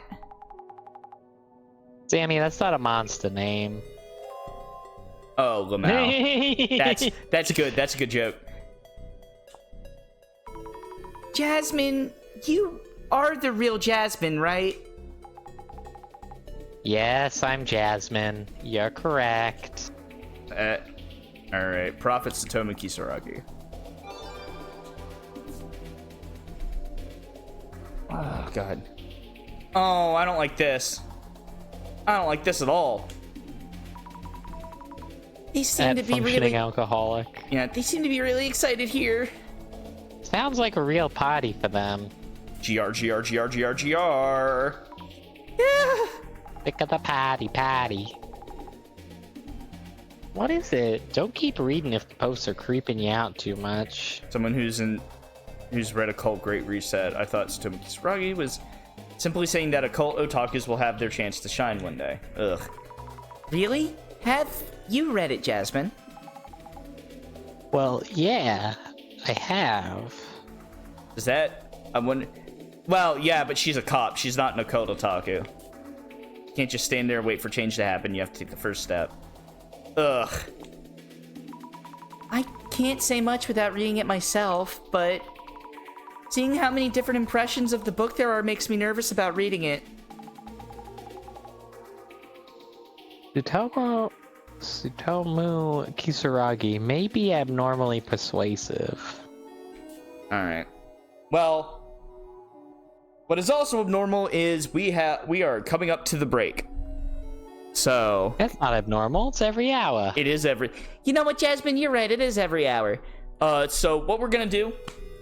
Sammy, that's not a monster name. Oh, Lamau. That's good. That's a good joke. Jasmine, you are the real Jasmine, right? Yes, I'm Jasmine. You're correct. Alright. Prophet Satomu Kisaragi. Oh, God. Oh, I don't like this. I don't like this at all. They seem to be functioning really alcoholic. Yeah, They seem to be really excited here. Sounds like a real party for them. GR. Yeah. Pick up the patty. What is it? Don't keep reading if the posts are creeping you out too much. Someone who's read Occult Great Reset. I thought Satomu Kisaragi was simply saying that occult otakus will have their chance to shine one day. Ugh. Really? Have you read it, Jasmine? Well, yeah, I have. Is that... I wonder... Well, yeah, but she's a cop. She's not an occult otaku. You can't just stand there and wait for change to happen. You have to take the first step. Ugh. I can't say much without reading it myself, but seeing how many different impressions of the book there are makes me nervous about reading it. Tsutomu Kisaragi may be abnormally persuasive. Alright. Well... What is also abnormal is we are coming up to the break. So... That's not abnormal, it's every hour. It is every... You know what, Jasmine? You're right, it is every hour. So what we're gonna do...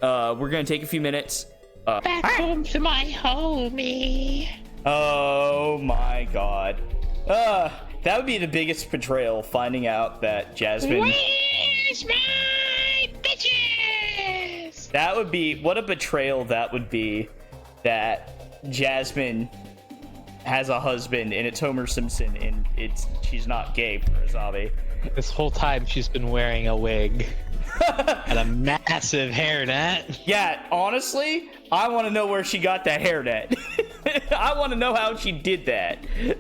we're gonna take a few minutes... Back home to my homie. Oh my god. That would be the biggest betrayal, finding out that Jasmine... Where's my bitches? That would be... What a betrayal that would be, that Jasmine has a husband and it's Homer Simpson and she's not gay for a zombie. This whole time she's been wearing a wig. And a massive hairnet. Yeah, honestly, I want to know where she got that hairnet. I want to know how she did that.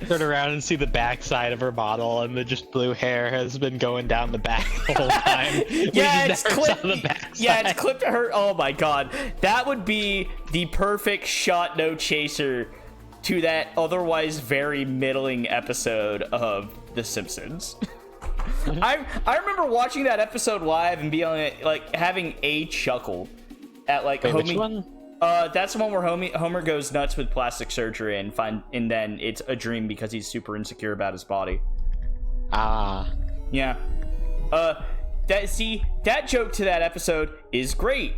Turn around and see the backside of her bottle, and the just blue hair has been going down the back the whole time. Yeah, it's clipped. Yeah, it's clipped to her. Oh my god, that would be the perfect shot, no chaser, to that otherwise very middling episode of The Simpsons. I remember watching that episode live and being like having a chuckle at like Wait, which one? That's the one where Homer goes nuts with plastic surgery and then it's a dream because he's super insecure about his body. Ah. Yeah. That joke to that episode is great.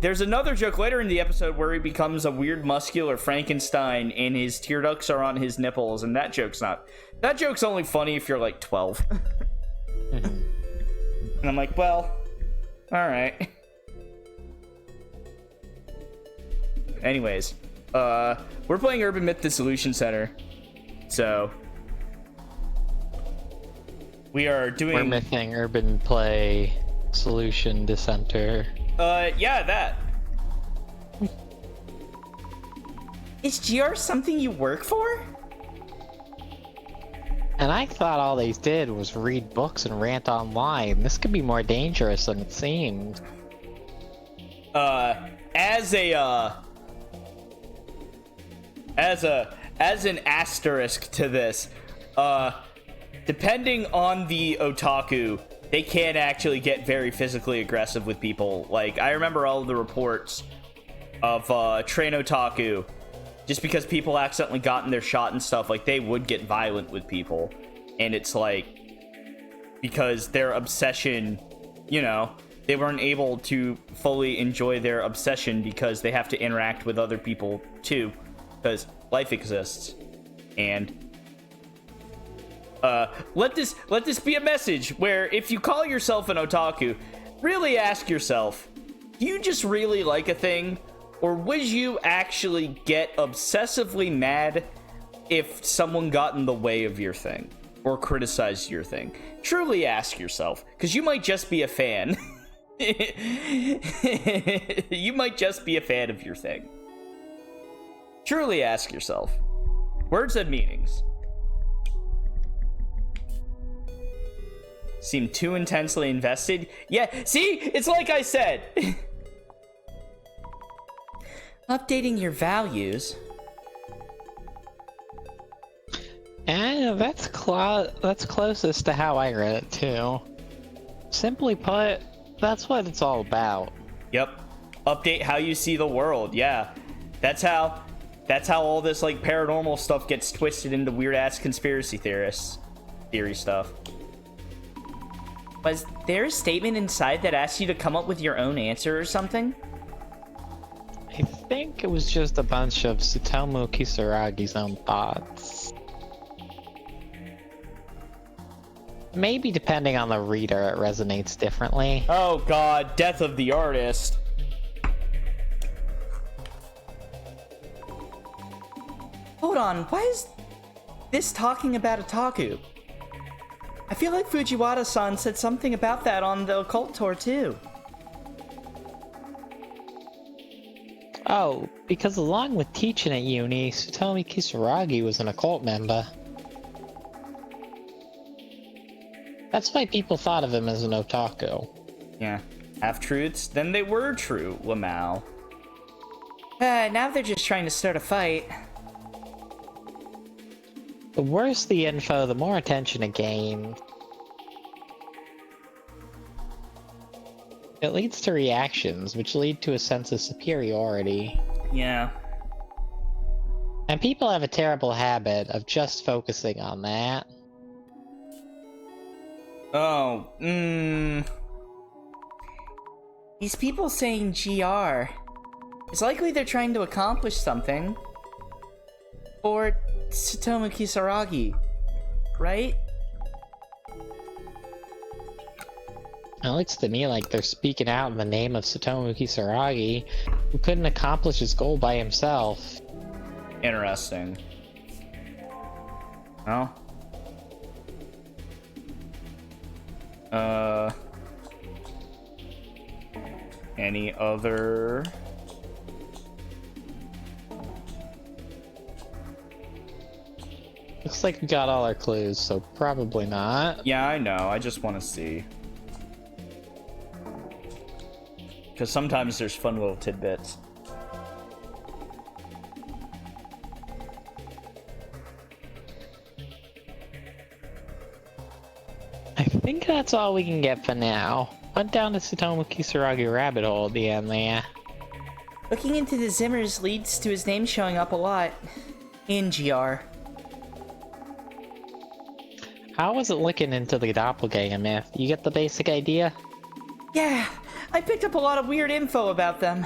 There's another joke later in the episode where he becomes a weird muscular Frankenstein and his tear ducts are on his nipples, and that joke's only funny if you're like 12. And I'm like, well, all right. Anyways, we're playing Urban Myth Dissolution Center, so we're mything Urban Play Solution Dissenter. Yeah, that. Is GR something you work for? And I thought all they did was read books and rant online. This could be more dangerous than it seemed. As an asterisk to this, depending on the otaku, they can actually get very physically aggressive with people. Like, I remember all of the reports of train otaku, just because people accidentally gotten their shot and stuff, like, they would get violent with people. And it's like, because their obsession, you know, they weren't able to fully enjoy their obsession because they have to interact with other people too, because life exists. And let this be a message where if you call yourself an otaku, really ask yourself, do you just really like a thing, or would you actually get obsessively mad if someone got in the way of your thing or criticized your thing? Truly ask yourself, because you might just be a fan. You might just be a fan of your thing. Truly ask yourself. Words have meanings. Seem too intensely invested. Yeah, see? It's like I said. Updating your values. And that's closest to how I read it too. Simply put, that's what it's all about. Yep. Update how you see the world. Yeah. That's how all this like paranormal stuff gets twisted into weird ass conspiracy theory stuff. Was there a statement inside that asked you to come up with your own answer or something? I think it was just a bunch of Tsutomu Kisaragi's own thoughts. Maybe depending on the reader, it resonates differently. Oh god, death of the artist. Hold on, why is this talking about otaku? I feel like Fujiwara-san said something about that on the occult tour too. Oh, because along with teaching at uni, Tsutomu Kisaragi was an occult member. That's why people thought of him as an otaku. Yeah. Half-truths? Then they were true, Lamau. Now they're just trying to start a fight. The worse the info, the more attention it gains. It leads to reactions, which lead to a sense of superiority. Yeah. And people have a terrible habit of just focusing on that. Oh, These people saying GR. It's likely they're trying to accomplish something. Or Tsutomu Kisaragi, right? It looks to me like they're speaking out in the name of Tsutomu Kisaragi, who couldn't accomplish his goal by himself. interesting. Oh. Any other Looks like we got all our clues, so probably not. Yeah, I know. I just want to see. Because sometimes there's fun little tidbits. I think that's all we can get for now. Went down to Tsutomu Kisaragi rabbit hole at the end there. Looking into the Zimmers leads to his name showing up a lot. In GR. How was it looking into the doppelganger myth? You get the basic idea? Yeah, I picked up a lot of weird info about them.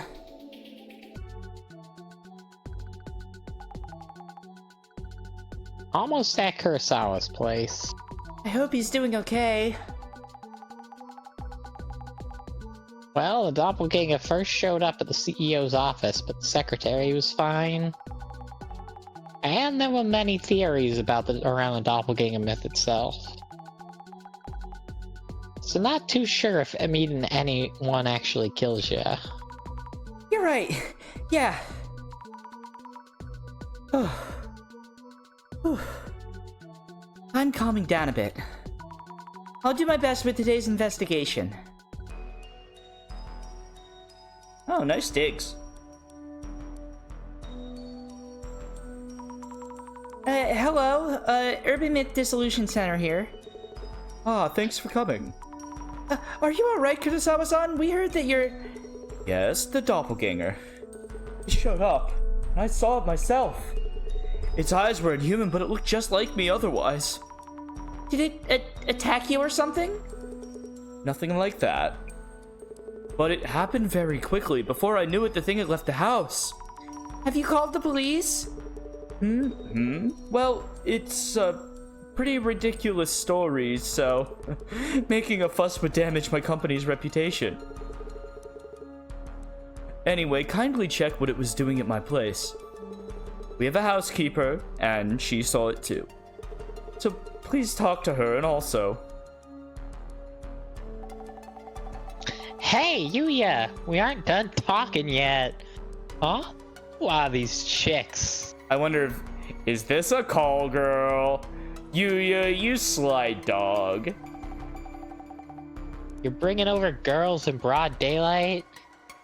Almost at Kurosawa's place. I hope he's doing okay. Well, the doppelganger first showed up at the CEO's office, but the secretary was fine. And there were many theories around the doppelganger myth itself. So not too sure if meeting anyone actually kills you. You're right. Yeah. I'm calming down a bit. I'll do my best with today's investigation. Oh, nice digs. Hello, Urban Myth Dissolution Center here. Ah, thanks for coming. Are you alright, Kurosawa-san? We heard that you're... Yes, the doppelganger. It showed up, and I saw it myself. Its eyes were inhuman, but it looked just like me otherwise. Did it attack you or something? Nothing like that. But it happened very quickly. Before I knew it, the thing had left the house. Have you called the police? Well, it's a pretty ridiculous story, so making a fuss would damage my company's reputation. Anyway, kindly check what it was doing at my place. We have a housekeeper, and she saw it too. So please talk to her, and also... Hey, Yuya! We aren't done talking yet. Huh? Wow, these chicks. I wonder if... Is this a call girl? Yuya, you sly dog. You're bringing over girls in broad daylight?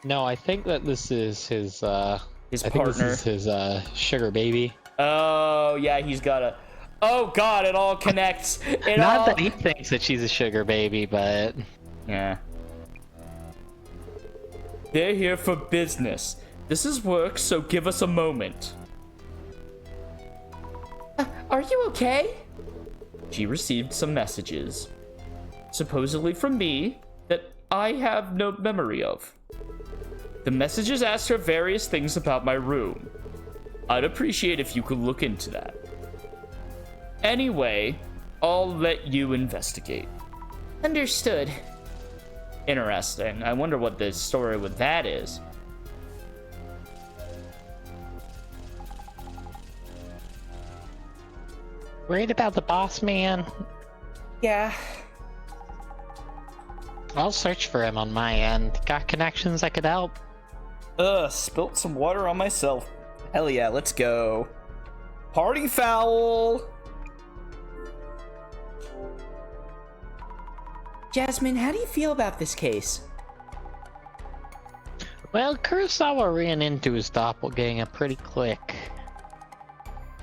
No, I think that this is his partner. This is his sugar baby. Oh, yeah, he's got a... Oh, God, it all connects. Not that he thinks that she's a sugar baby, but... Yeah. They're here for business. This is work, so give us a moment. Are you okay? She received some messages, supposedly from me, that I have no memory of. The messages asked her various things about my room. I'd appreciate if you could look into that. Anyway, I'll let you investigate. Understood. Interesting. I wonder what the story with that is. Worried about the boss man? Yeah. I'll search for him on my end. Got connections that could help? Spilt some water on myself. Hell yeah, let's go. Party foul! Jasmine, how do you feel about this case? Well, Kurosawa ran into his doppelganger pretty quick.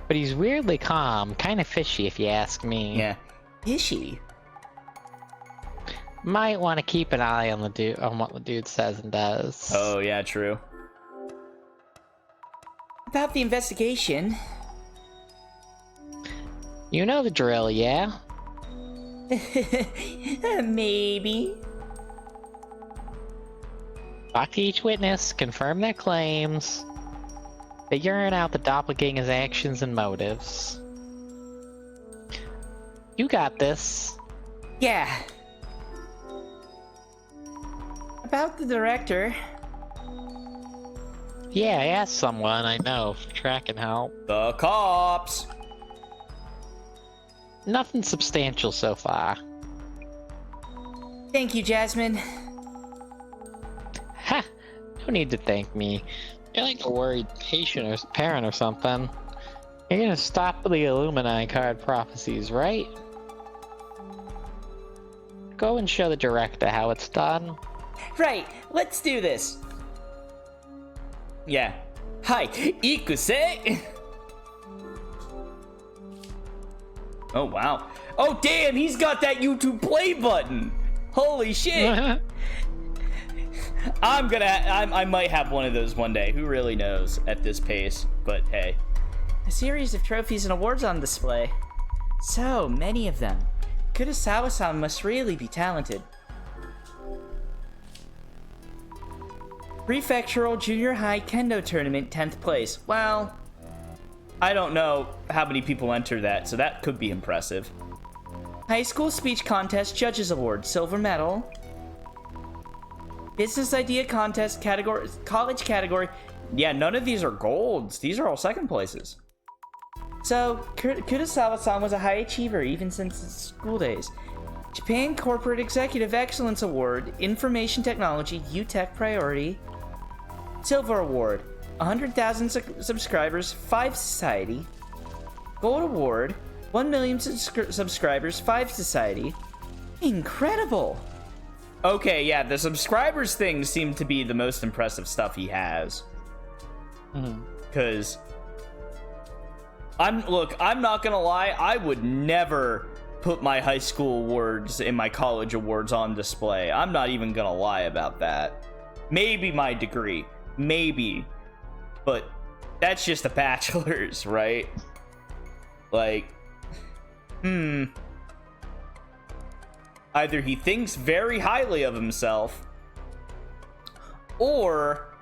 But he's weirdly calm, kind of fishy if you ask me. Yeah. Fishy? Might want to keep an eye on what the dude says and does. Oh, yeah, true. About the investigation. You know the drill, yeah? Maybe. Talk to each witness, confirm their claims, figuring out the doppelganger's actions and motives. You got this. Yeah. About the director. Yeah, I asked someone I know if track can help. The cops! Nothing substantial so far. Thank you, Jasmine. Ha! No need to thank me. You're like a worried patient or parent or something. You're gonna stop the Illuminati card prophecies, right? Go and show the director how it's done. Right, let's do this. Yeah. Hi, ikuse. Oh wow. Oh damn, he's got that YouTube play button. Holy shit. I might have one of those one day. Who really knows at this pace? But hey. A series of trophies and awards on display. So many of them. Kurosawa-san must really be talented. Prefectural Junior High Kendo Tournament, 10th place. Well, I don't know how many people enter that, so that could be impressive. High School Speech Contest Judges Award, silver medal. Business Idea Contest category, college category. Yeah, none of these are golds. These are all second places. So, Kurosawa-san was a high achiever even since his school days. Japan Corporate Executive Excellence Award, Information Technology, UTech Priority. Silver Award, 100,000 subscribers, 5 Society. Gold Award, 1 million subscribers, 5 Society. Incredible! Okay, yeah, the subscribers thing seemed to be the most impressive stuff he has. Because... I'm not gonna lie, I would never put my high school awards and my college awards on display. I'm not even gonna lie about that. Maybe my degree. Maybe. But that's just a bachelor's, right? Like, either he thinks very highly of himself, or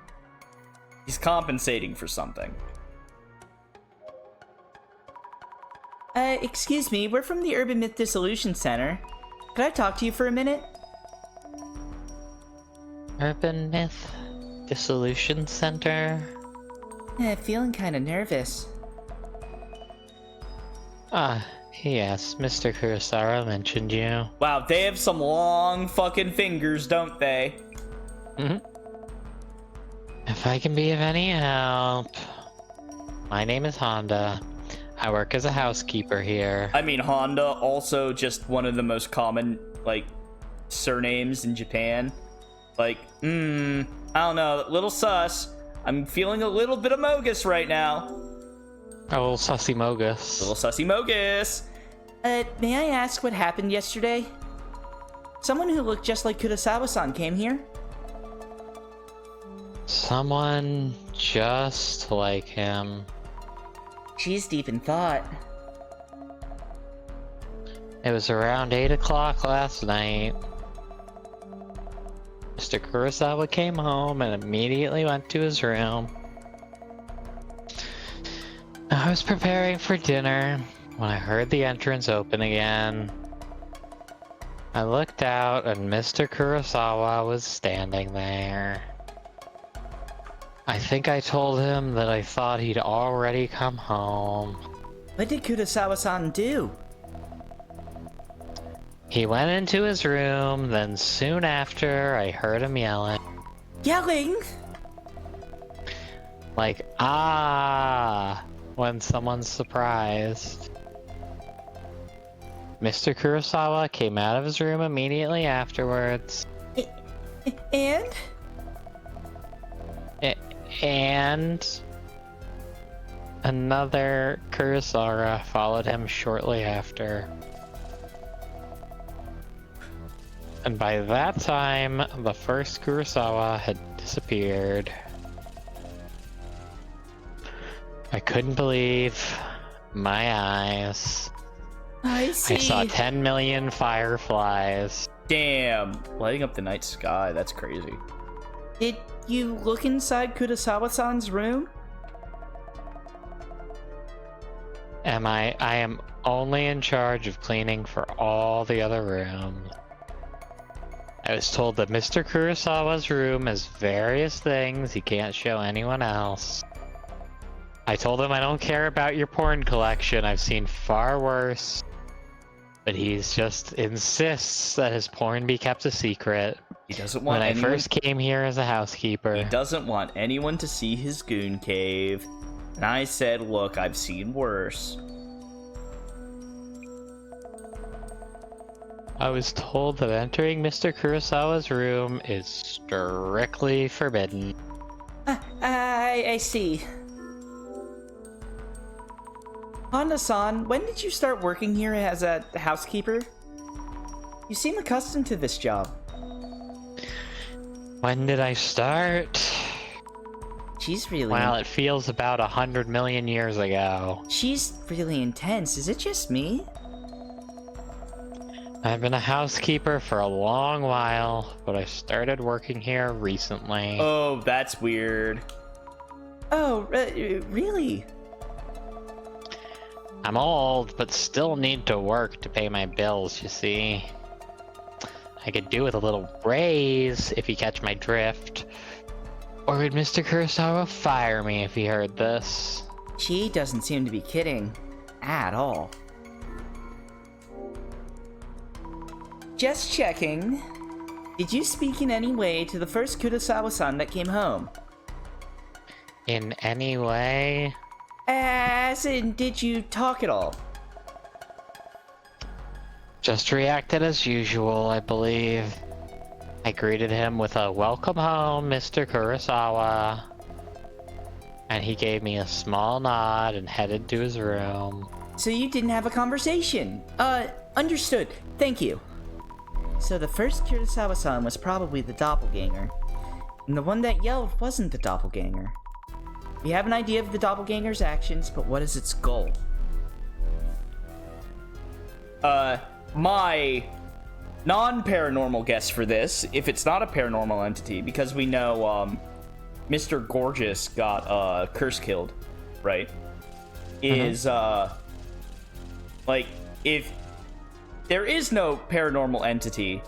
he's compensating for something. Excuse me, we're from the Urban Myth Dissolution Center. Could I talk to you for a minute? Urban Myth Dissolution Center? Feeling kinda nervous. Yes, Mr. Kurosawa mentioned you. Wow, they have some long fucking fingers, don't they? If I can be of any help... My name is Honda. I work as a housekeeper here. I mean, Honda, also just one of the most common, like, surnames in Japan. Like, I don't know, little sus. I'm feeling a little bit of Mogus right now. A little sussy Mogus. Little sussy Mogus. May I ask what happened yesterday? Someone who looked just like Kurosawa-san came here? Someone just like him. She's deep in thought. It was around 8 o'clock last night. Mr. Kurosawa came home and immediately went to his room. I was preparing for dinner when I heard the entrance open again. I looked out and Mr. Kurosawa was standing there. I think I told him that I thought he'd already come home. What did Kurosawa-san do? He went into his room, then soon after I heard him yelling. Yelling? Like, ah, when someone's surprised. Mr. Kurosawa came out of his room immediately afterwards. And? And another Kurosawa followed him shortly after. And by that time, the first Kurosawa had disappeared. I couldn't believe my eyes. I see. I saw 10 million fireflies. Damn, lighting up the night sky, that's crazy. Did you look inside Kurosawa-san's room? I am only in charge of cleaning for all the other rooms. I was told that Mr. Kurosawa's room has various things he can't show anyone else. I told him I don't care about your porn collection, I've seen far worse. But he just insists that his porn be kept a secret. He doesn't want I first came here as a housekeeper. He doesn't want anyone to see his goon cave. And I said, look, I've seen worse. I was told that entering Mr. Kurosawa's room is strictly forbidden. I see. Honda-san, when did you start working here as a housekeeper? You seem accustomed to this job. When did I start? She's really... Well, it feels about 100 million years ago. She's really intense. Is it just me? I've been a housekeeper for a long while, but I started working here recently. Oh, that's weird. Oh, really? I'm old, but still need to work to pay my bills, you see. I could do with a little raise, if you catch my drift. Or would Mr. Kurosawa fire me if he heard this? She doesn't seem to be kidding. At all. Just checking. Did you speak in any way to the first Kurosawa-san that came home? In any way? As in, did you talk at all? Just reacted as usual, I believe. I greeted him with a "Welcome home, Mr. Kurosawa." And he gave me a small nod and headed to his room. So you didn't have a conversation? Understood. Thank you. So the first Kurosawa-san was probably the doppelganger. And the one that yelled wasn't the doppelganger. We have an idea of the doppelganger's actions, but what is its goal? My non-paranormal guess for this, if it's not a paranormal entity, because we know, Mr. Gorgeous got, curse killed, right? Is, like, if there is no paranormal entity,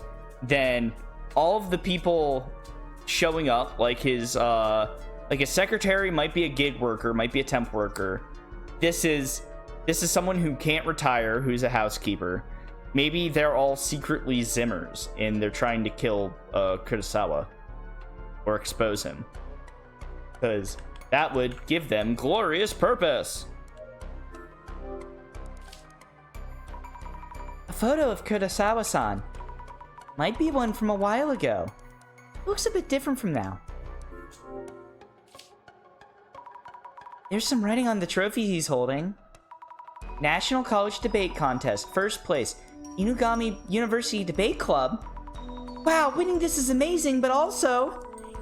then all of the people showing up, like his secretary might be a gig worker, might be a temp worker. This is someone who can't retire, who's a housekeeper. Maybe they're all secretly Zimmers, and they're trying to kill Kurosawa. Or expose him. Because that would give them glorious purpose. A photo of Kurosawa-san. Might be one from a while ago. Looks a bit different from now. There's some writing on the trophy he's holding. National College Debate Contest, first place. Inugami University Debate Club. Wow, winning this is amazing, but also...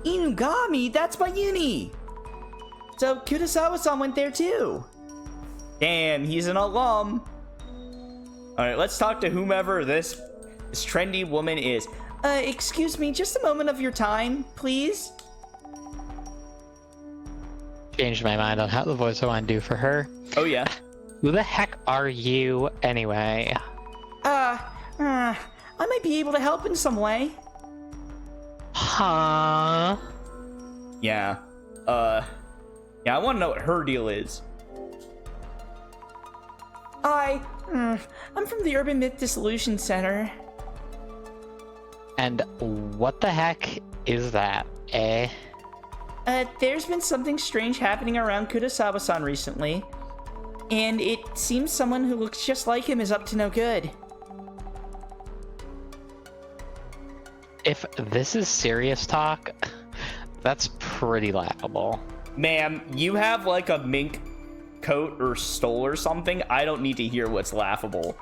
Inugami, that's my uni! So Kurosawa-san went there too. Damn, he's an alum. Alright, let's talk to whomever this trendy woman is. Excuse me, just a moment of your time, please? Changed my mind on how the voice I want to do for her. Oh yeah. Who the heck are you, anyway? I might be able to help in some way. Huh? Yeah. Yeah, I want to know what her deal is. I'm from the Urban Myth Dissolution Center. And what the heck is that, eh? There's been something strange happening around Kurosawa-san recently, and it seems someone who looks just like him is up to no good. If this is serious talk, that's pretty laughable. Ma'am, you have like a mink coat or stole or something? I don't need to hear what's laughable.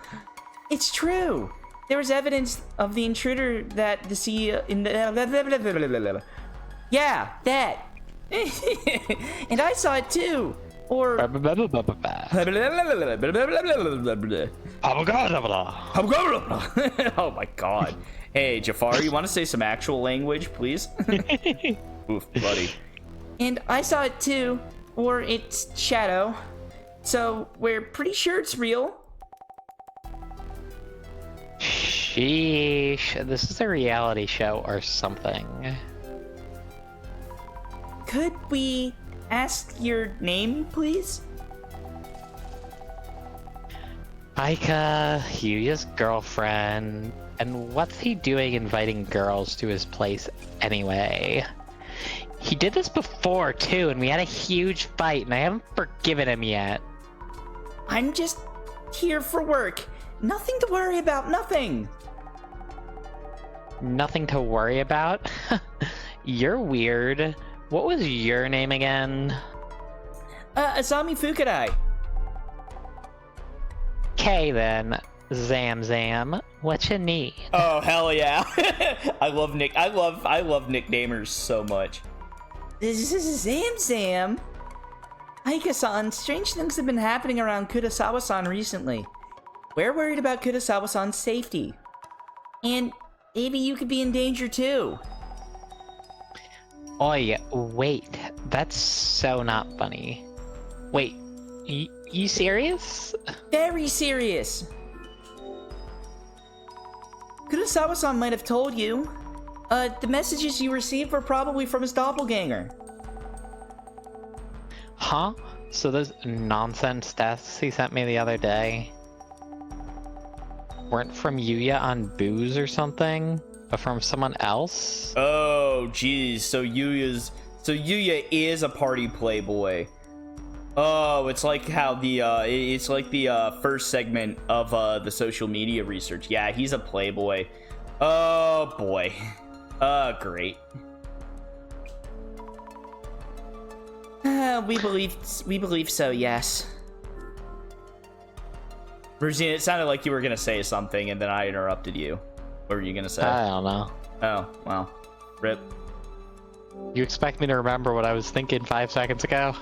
It's true. There was evidence of the intruder that the CEO in the... Yeah, that. And I saw it too. Or... Oh my god. Hey, Jafar, you want to say some actual language, please? Oof, buddy. And I saw it too. Or its shadow. So, we're pretty sure it's real. Sheesh. This is a reality show or something. Could we ask your name, please? Aika, Yuya's girlfriend. And what's he doing inviting girls to his place anyway? He did this before, too, and we had a huge fight, and I haven't forgiven him yet. I'm just here for work. Nothing to worry about, nothing. Nothing to worry about? You're weird. What was your name again? Asami Fukurai. Okay, then. Zam. What you need? Oh, hell yeah. I love nicknamers so much. This is Zam. Aika-san, strange things have been happening around Kurosawa-san recently. We're worried about Kurosawa-san's safety. And maybe you could be in danger too. Oi, wait. That's so not funny. Wait, you serious? Very serious. Kurosawa-san might have told you. The messages you received were probably from his doppelganger. Huh? So those nonsense deaths he sent me the other day weren't from Yuya on booze or something, but from someone else? Oh, geez. So Yuya is a party playboy. Oh, it's like how the first segment of the social media research. Yeah, he's a playboy. Oh boy. Great. We believe so, yes. Rosina, it sounded like you were gonna say something, and then I interrupted you. What were you gonna say? I don't know. Oh, well. Rip. You expect me to remember what I was thinking 5 seconds ago?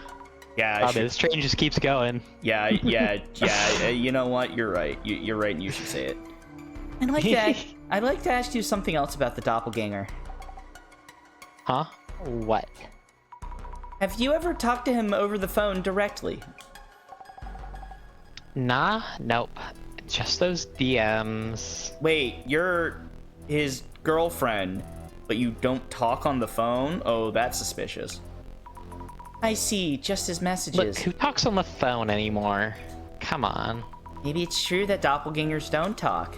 Yeah, This train just keeps going. yeah. You know what? You're right. You're right, and you should say it. I'd like to ask you something else about the doppelganger. Huh? What? Have you ever talked to him over the phone directly? Nah, nope. Just those DMs. Wait, you're his girlfriend, but you don't talk on the phone? Oh, that's suspicious. I see, just his messages. Look, who talks on the phone anymore? Come on. Maybe it's true that doppelgangers don't talk.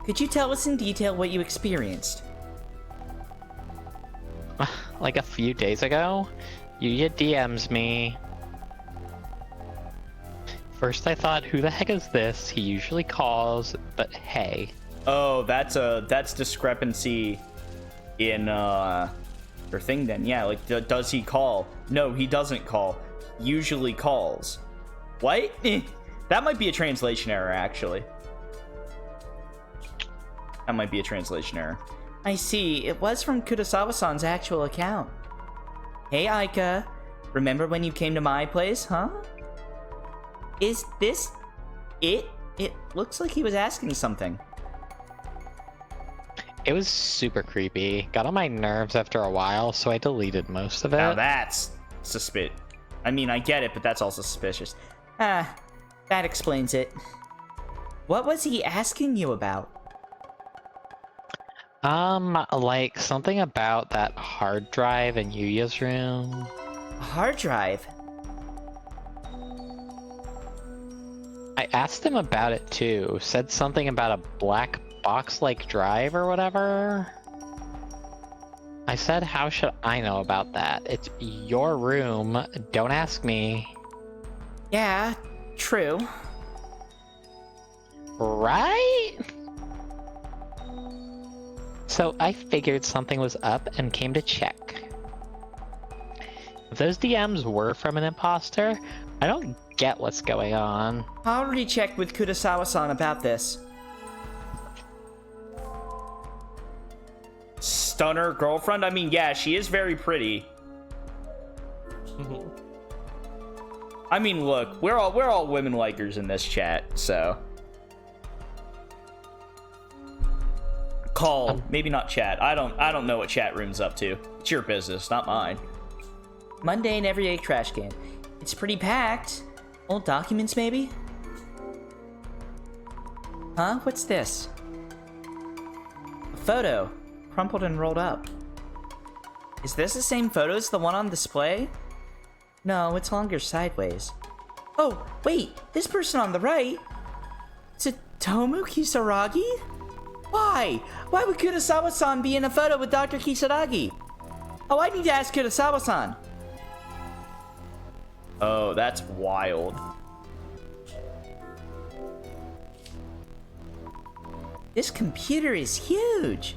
Could you tell us in detail what you experienced? Like a few days ago, Yuya DMs me. First I thought, who the heck is this? He usually calls, but hey. Oh, that's discrepancy in her thing then. Yeah, like, does he call? No, he doesn't call. Usually calls. What? That might be a translation error, actually. That might be a translation error. I see, it was from Kurosawa-san's actual account. Hey Aika, remember when you came to my place, huh? Is this it? It looks like he was asking something. It was super creepy. Got on my nerves after a while, so I deleted most of it. Now that's suspicious. I mean, I get it, but that's also suspicious. That explains it. What was he asking you about? Like something about that hard drive in Yuya's room. A hard drive? I asked him about it too. Said something about a black box-like drive or whatever. I said, how should I know about that? It's your room. Don't ask me. Yeah, true. Right? So I figured something was up and came to check. If those DMs were from an imposter, I don't get what's going on. I already checked with Kurosawa-san about this. Stunner girlfriend? I mean, yeah, she is very pretty. I mean, look, we're all women likers in this chat, so. Call, maybe not chat. I don't know what chat room's up to. It's your business, not mine. Mundane everyday trash can. It's pretty packed. Old documents, maybe? Huh? What's this? A photo. Crumpled and rolled up. Is this the same photo as the one on display? No, it's longer sideways. Oh, wait! This person on the right? It's a Tomu Kisaragi? Why? Why would Kurosawa-san be in a photo with Dr. Kisaragi? Oh, I need to ask Kurosawa-san. Oh, that's wild. This computer is huge.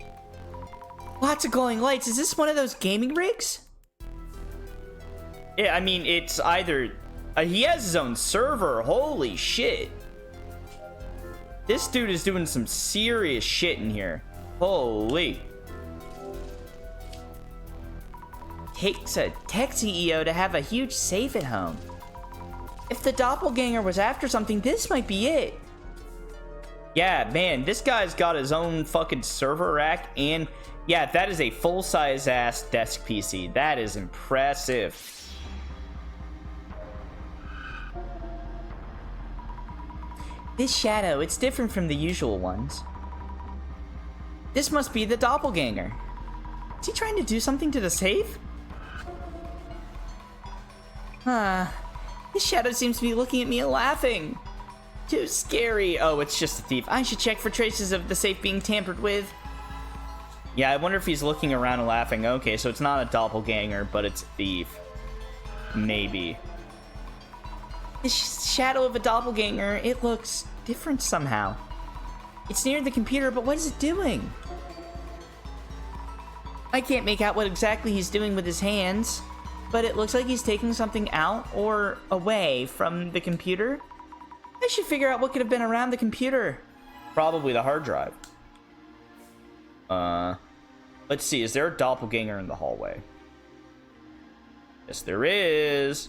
Lots of glowing lights. Is this one of those gaming rigs? Yeah, I mean, it's either... he has his own server. Holy shit. This dude is doing some serious shit in here. Holy. Takes a tech CEO to have a huge safe at home. If the doppelganger was after something, this might be it. Yeah, man, this guy's got his own fucking server rack, and yeah, that is a full-size ass desk PC. That is impressive. This shadow, it's different from the usual ones. This must be the doppelganger. Is he trying to do something to the safe? This shadow seems to be looking at me and laughing. Too scary. Oh, it's just a thief. I should check for traces of the safe being tampered with. Yeah, I wonder if he's looking around and laughing. Okay, so it's not a doppelganger, but it's a thief. Maybe. This shadow of a doppelganger, it looks different somehow. It's near the computer, but what is it doing? I can't make out what exactly he's doing with his hands, but it looks like he's taking something out or away from the computer. I should figure out what could have been around the computer. Probably the hard drive. Let's see, is there a doppelganger in the hallway? Yes, there is.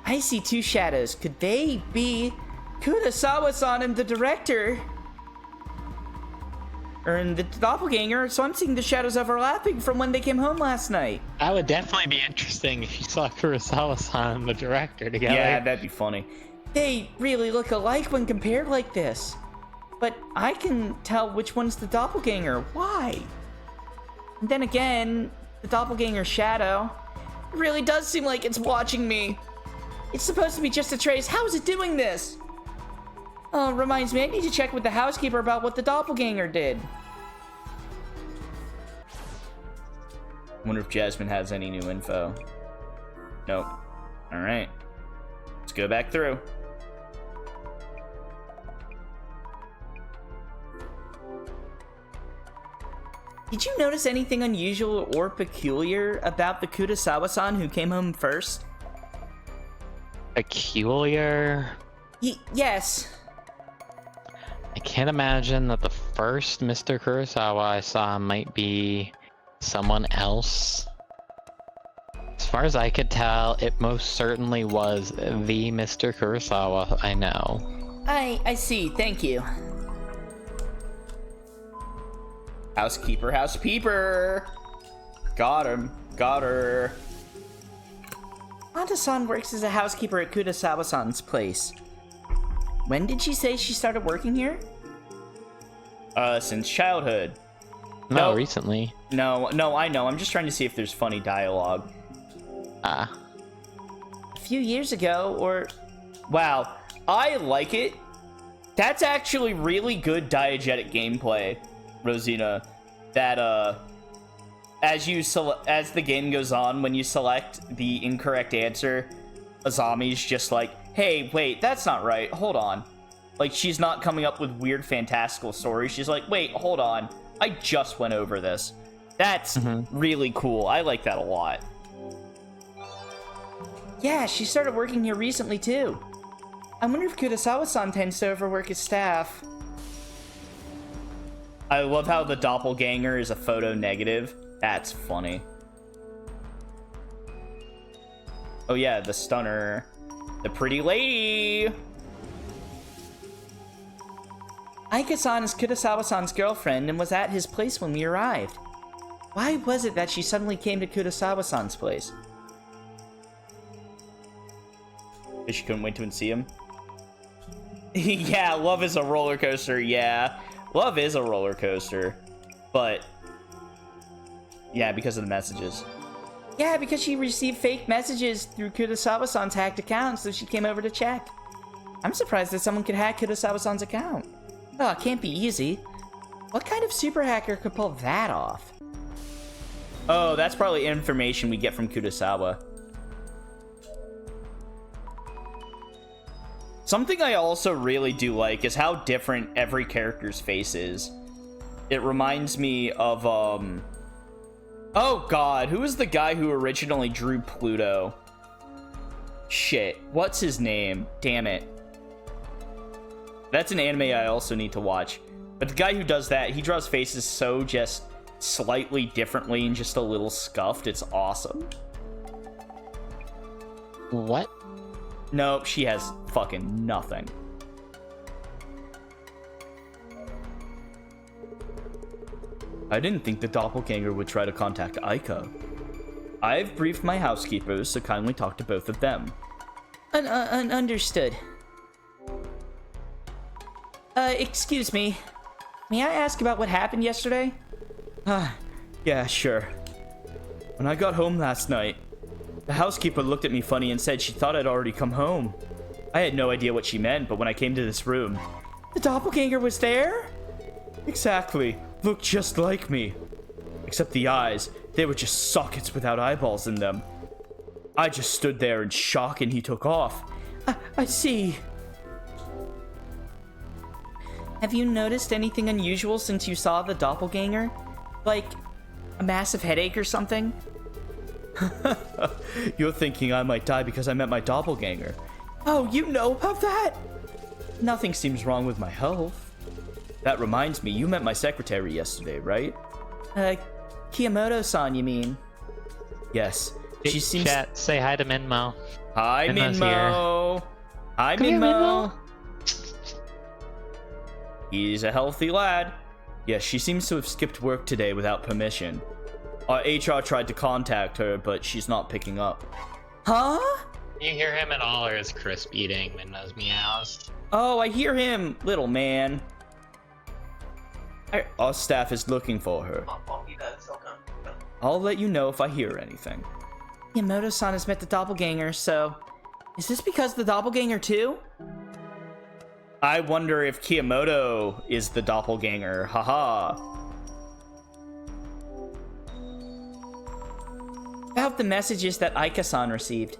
I see two shadows. Could they be Kurosawa-san and the director? Or in the doppelganger, so I'm seeing the shadows overlapping from when they came home last night. That would definitely be interesting if you saw Kurosawa-san and the director together. Yeah, that'd be funny. They really look alike when compared like this. But I can tell which one's the doppelganger. Why? And then again, the doppelganger shadow, it really does seem like it's watching me. It's supposed to be just a trace. How is it doing this? Oh, it reminds me, I need to check with the housekeeper about what the doppelganger did. Wonder if Jasmine has any new info. Nope. Alright. Let's go back through. Did you notice anything unusual or peculiar about the Kurosawa-san who came home first? Peculiar? Yes. I can't imagine that the first Mr. Kurosawa I saw might be someone else. As far as I could tell, it most certainly was the Mr. Kurosawa I know. I see, thank you. Housekeeper, housekeeper! Got him. Got her. Anta-san works as a housekeeper at Kurosawa-san's place. When did she say she started working here? Since childhood. No, recently. No, I know. I'm just trying to see if there's funny dialogue. A few years ago, or... Wow, I like it. That's actually really good diegetic gameplay, Rosina. That, as the game goes on, when you select the incorrect answer, Azami's just like, hey, wait, that's not right. Hold on. Like, she's not coming up with weird fantastical stories. She's like, wait, hold on. I just went over this. That's really cool. I like that a lot. Yeah, she started working here recently, too. I wonder if Kurosawa-san tends to overwork his staff. I love how the doppelganger is a photo negative. That's funny. Oh yeah, the stunner. The pretty lady! Aika-san is Kurosawa-san's girlfriend and was at his place when we arrived. Why was it that she suddenly came to Kurosawa-san's place? She couldn't wait to see him. Yeah, love is a roller coaster, yeah. Love is a roller coaster. But... yeah, because of the messages. Yeah, because she received fake messages through Kurosawa-san's hacked account, so she came over to check. I'm surprised that someone could hack Kurosawa-san's account. Oh, it can't be easy. What kind of super hacker could pull that off? Oh, that's probably information we get from Kurosawa. Something I also really do like is how different every character's face is. It reminds me of, oh god, who was the guy who originally drew Pluto? Shit, what's his name? Damn it. That's an anime I also need to watch. But the guy who does that, he draws faces so just slightly differently and just a little scuffed. It's awesome. What? Nope, she has fucking nothing. I didn't think the doppelganger would try to contact Aika. I've briefed my housekeepers, so kindly talk to both of them. Understood. Excuse me. May I ask about what happened yesterday? Yeah, sure. When I got home last night, the housekeeper looked at me funny and said she thought I'd already come home. I had no idea what she meant, but when I came to this room... The doppelganger was there? Exactly. Looked just like me. Except the eyes, they were just sockets without eyeballs in them. I just stood there in shock and he took off. I see. Have you noticed anything unusual since you saw the doppelganger? Like, a massive headache or something? You're thinking I might die because I met my doppelganger. Oh, you know about that? Nothing seems wrong with my health. That reminds me, you met my secretary yesterday, right? Kiyomoto-san, you mean? Yes. She seems... Chat, say hi to Minmo. Hi, Minmo's Minmo. Hi, Come here, Minmo. He's a healthy lad. Yes, she seems to have skipped work today without permission. Our HR tried to contact her, but she's not picking up. Huh? You hear him at all, or is Crisp eating Minmo's meows? Oh, I hear him, little man. Our staff is looking for her. I'll let you know if I hear anything. Kiyomoto-san has met the doppelganger, so... Is this because the doppelganger too? I wonder if Kiyomoto is the doppelganger. Haha. About the messages that Aika-san received.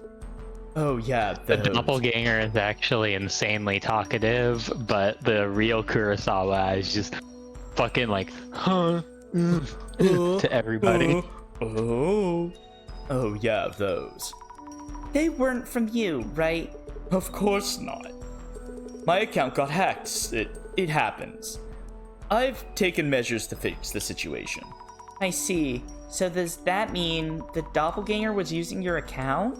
Oh yeah, The doppelganger is actually insanely talkative, but the real Kurosawa is just fucking like, huh, to everybody. Oh yeah, those. They weren't from you, right? Of course not. My account got hacked. It happens. I've taken measures to fix the situation. I see. So does that mean the doppelganger was using your account?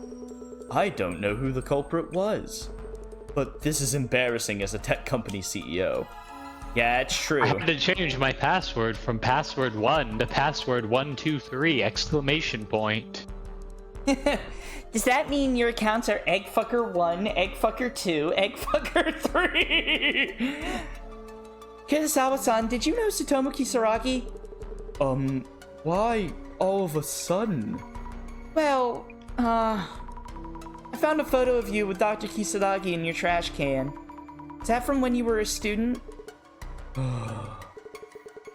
I don't know who the culprit was. But this is embarrassing as a tech company CEO. Yeah, it's true. I had to change my password from password 1 to password 123 exclamation point. Does that mean your accounts are eggfucker1, eggfucker2, eggfucker3? Kurosawa-san, did you know Tsutomu Kisaragi? Why all of a sudden? Well, I found a photo of you with Dr. Kisaragi in your trash can. Is that from when you were a student?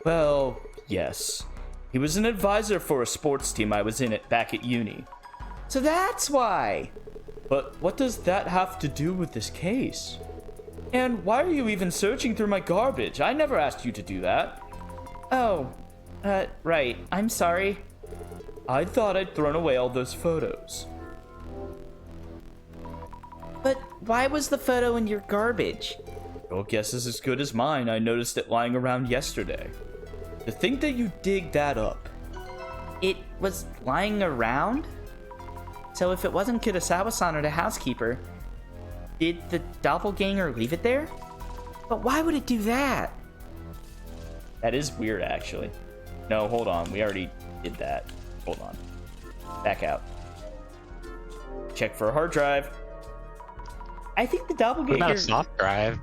Well, yes. He was an advisor for a sports team I was in back at uni. So that's why. But what does that have to do with this case? And why are you even searching through my garbage? I never asked you to do that. Oh, right. I'm sorry. I thought I'd thrown away all those photos. But why was the photo in your garbage? Your guess is as good as mine. I noticed it lying around yesterday. To think that you dig that up. It was lying around? So if it wasn't Kurosawa-san or the housekeeper, did the doppelganger leave it there? But why would it do that? That is weird, actually. No, hold on. We already did that. Hold on. Back out. Check for a hard drive. I think the doppelganger... What about a soft drive?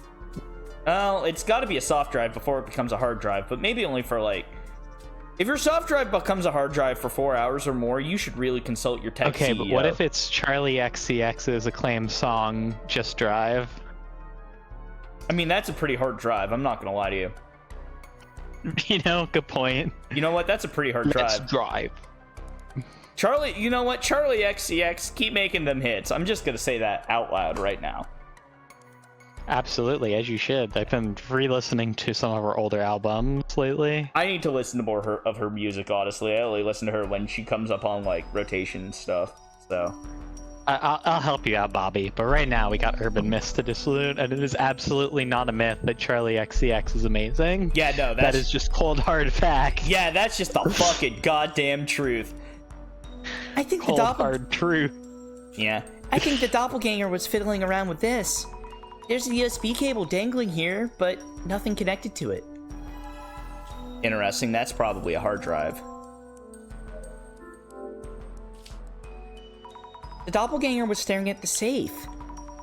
Well, it's got to be a soft drive before it becomes a hard drive, but maybe only for, like... If your soft drive becomes a hard drive for 4 hours or more, you should really consult your tech CEO. Okay, but what if it's Charlie XCX's acclaimed song, Just Drive? I mean, that's a pretty hard drive. I'm not gonna lie to you. You know, good point. You know what? That's a pretty hard Let's drive. drive. Charlie, you know what? Charlie XCX, keep making them hits. I'm just gonna say that out loud right now. Absolutely, as you should. I've been re-listening to some of her older albums lately. I need to listen to more of her music, honestly. I only listen to her when she comes up on, like, rotation and stuff, so... I'll help you out, Bobby, but right now we got Urban Myths to Dissolute, and it is absolutely not a myth that Charlie XCX is amazing. Yeah, no, that is just cold hard fact. Yeah, that's just the fucking goddamn truth. I think Cold hard truth. Yeah. I think the doppelganger was fiddling around with this. There's a USB cable dangling here, but nothing connected to it. Interesting, that's probably a hard drive. The doppelganger was staring at the safe.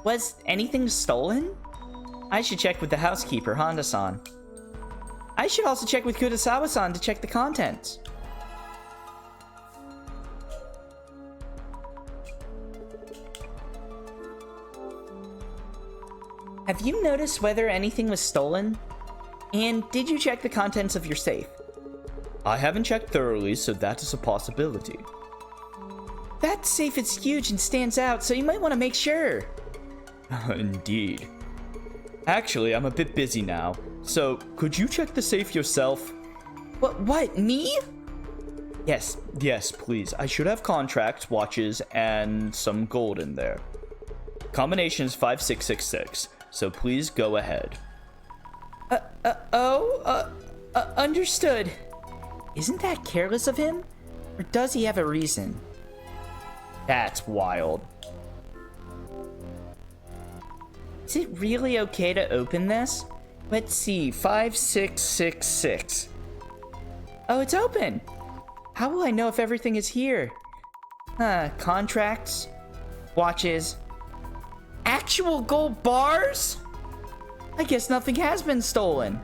Was anything stolen? I should check with the housekeeper, Honda-san. I should also check with Kurosawa-san to check the contents. Have you noticed whether anything was stolen? And did you check the contents of your safe? I haven't checked thoroughly, so that is a possibility. That safe is huge and stands out, so you might want to make sure. Indeed. Actually, I'm a bit busy now, so could you check the safe yourself? What, me? Yes, please. I should have contracts, watches, and some gold in there. Combination is 5666, so please go ahead. Understood. Isn't that careless of him? Or does he have a reason? That's wild. Is it really okay to open this? Let's see, 5666. Oh, it's open! How will I know if everything is here? Contracts, watches, actual gold bars? I guess nothing has been stolen.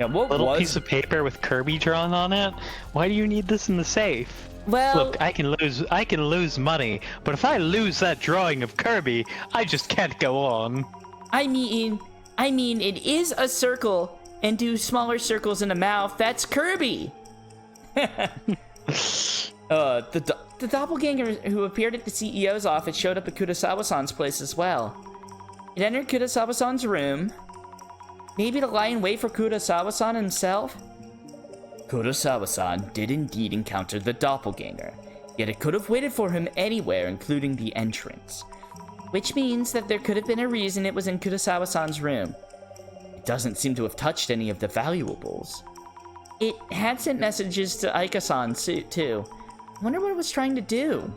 Yeah, what Little was... piece of paper with Kirby drawn on it? Why do you need this in the safe? Well, Look, I can lose money, but if I lose that drawing of Kirby, I just can't go on. I mean, it is a circle, and do smaller circles in a mouth. That's Kirby. The doppelganger who appeared at the CEO's office showed up at Kurosawa-san's place as well. It entered Kurosawa-san's room, maybe to lie in wait for Kurosawa-san himself. Kurosawa-san did indeed encounter the doppelganger, yet it could have waited for him anywhere, including the entrance. Which means that there could have been a reason it was in Kurosawa-san's room. It doesn't seem to have touched any of the valuables. It had sent messages to Aika-san too. I wonder what it was trying to do.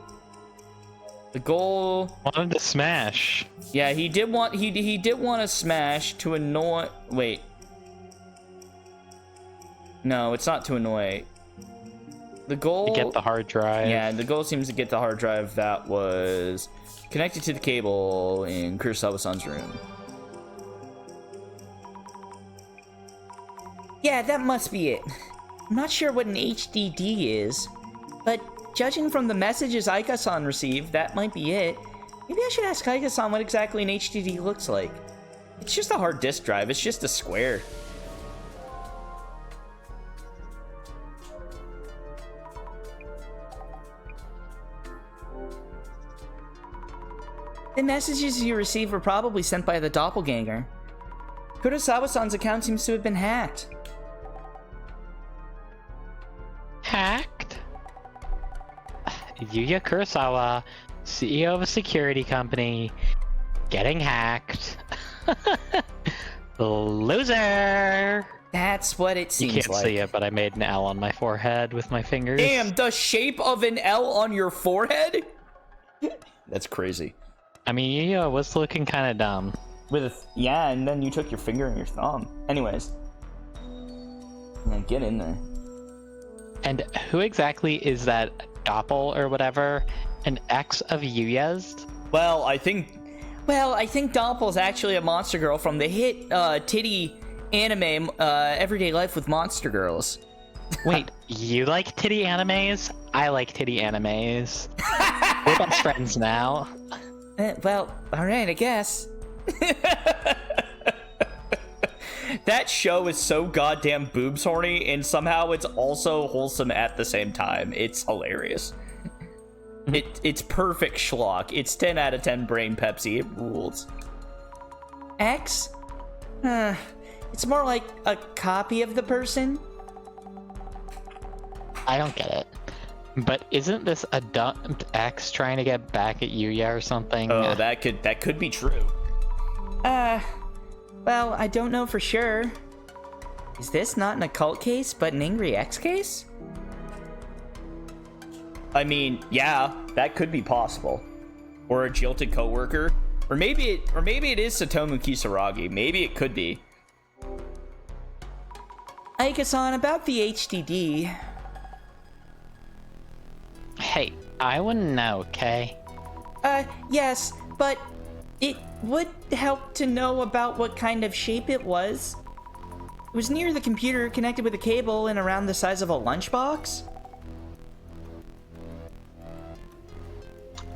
The goal... Wanted to smash. Yeah, he did want to smash to annoy... Wait. No, it's not to annoy. The goal... To get the hard drive. Yeah, the goal seems to get the hard drive that was connected to the cable in Kurosawa-san's room. Yeah, that must be it. I'm not sure what an HDD is, but judging from the messages Aika-san received, that might be it. Maybe I should ask Aika-san what exactly an HDD looks like. It's just a hard disk drive. It's just a square. The messages you received were probably sent by the doppelganger. Kurosawa-san's account seems to have been hacked. Hacked? Yuya Kurosawa, CEO of a security company, getting hacked. Loser! That's what it seems You can't like. see it, but I made an L on my forehead with my fingers. Damn, the shape of an L on your forehead? That's crazy. I mean, Yuya was looking kind of dumb. Yeah, and then you took your finger and your thumb. Anyways. Yeah, get in there. And who exactly is that Doppel or whatever? An ex of Yuya's? Well, I think Doppel's actually a monster girl from the hit titty anime Everyday Life with Monster Girls. Wait, you like titty animes? I like titty animes. We're best friends now. Well, alright, I guess. That show is so goddamn boobs horny, and somehow it's also wholesome at the same time. It's hilarious. It's perfect schlock. It's 10 out of 10 brain Pepsi. It rules. X? It's more like a copy of the person. I don't get it. But isn't this a dumped X trying to get back at Yuya or something? Oh, that could be true. Well, I don't know for sure. Is this not an occult case, but an angry X case? I mean, yeah, that could be possible. Or a jilted coworker. Or maybe it is Satomu Kisaragi. Maybe it could be. Aika-san, about the HDD. Hey, I wouldn't know, okay? Yes, but it would help to know about what kind of shape it was. It was near the computer, connected with a cable, and around the size of a lunchbox.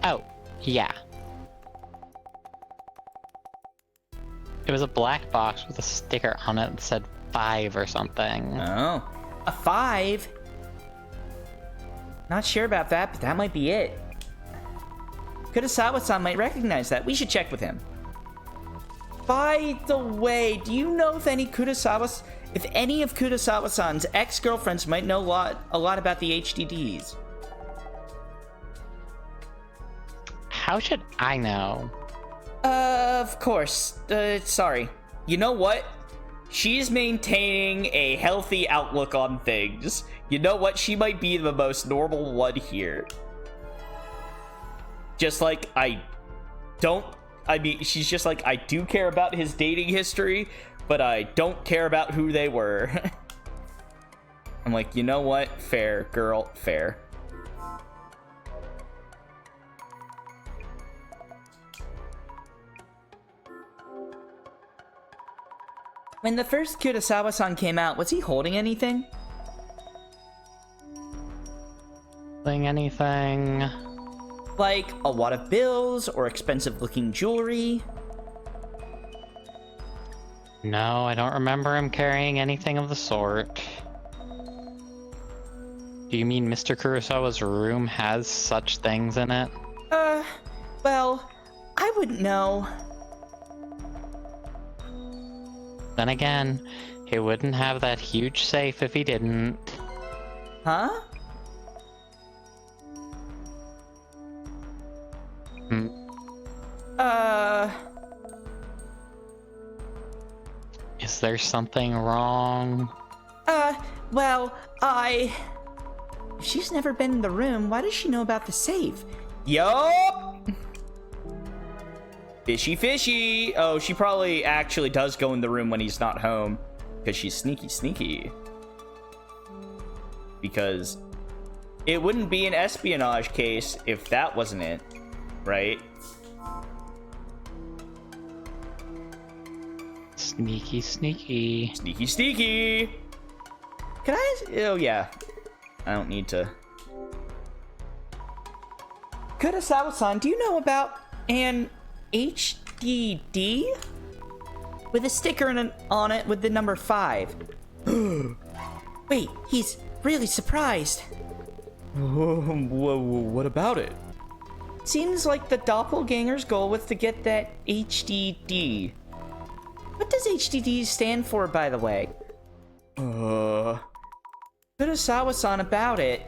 Oh, yeah. It was a black box with a sticker on it that said 5 or something. Oh. A 5? Not sure about that, but that might be it. Kurosawa-san might recognize that. We should check with him. By the way, do you know if any of Kurosawa-san's ex-girlfriends might know a lot about the HDDs? How should I know? Of course. Sorry. You know what? She's maintaining a healthy outlook on things. You know what? She might be the most normal one here. Just like she's just like, I do care about his dating history, but I don't care about who they were. I'm like, you know what? Fair, girl, fair. When the first Kurosawa-san came out, was he holding anything? Anything? Like a wad of bills or expensive-looking jewelry? No, I don't remember him carrying anything of the sort. Do you mean Mr. Kurosawa's room has such things in it? Well, I wouldn't know. Then again, he wouldn't have that huge safe if he didn't. Huh? Is there something wrong? Well, If she's never been in the room, why does she know about the safe? Yup! Fishy, fishy! Oh, she probably actually does go in the room when he's not home. Because she's sneaky, sneaky. Because it wouldn't be an espionage case if that wasn't it, right? Sneaky, sneaky. Sneaky, sneaky! Can I? Oh, yeah. I don't need to. Kurosawa-san, do you know about an HDD? With a sticker on it with the number 5. Wait, he's really surprised. Whoa, what about it? Seems like the doppelganger's goal was to get that HDD. What does HDD stand for, by the way? Kurosawa-san about it.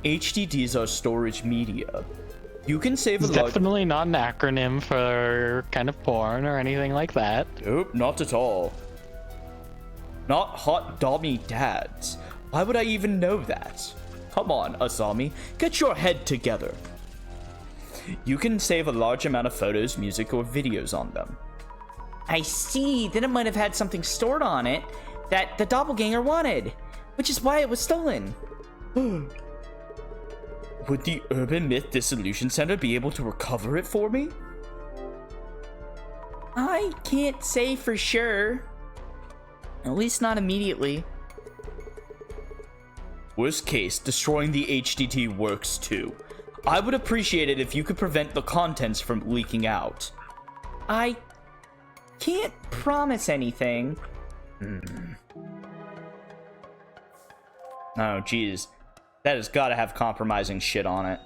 HDDs are storage media. You can save It's a lot. definitely not an acronym for kind of porn or anything like that. Nope, not at all. Not hot dommy dads. Why would I even know that? Come on, Asami, get your head together. You can save a large amount of photos, music, or videos on them. I see, then it might have had something stored on it that the doppelganger wanted, which is why it was stolen. Would the Urban Myth Dissolution Center be able to recover it for me? I can't say for sure. At least not immediately. Worst case, destroying the HDD works too. I would appreciate it if you could prevent the contents from leaking out. I can't promise anything. Oh, jeez. That has got to have compromising shit on it.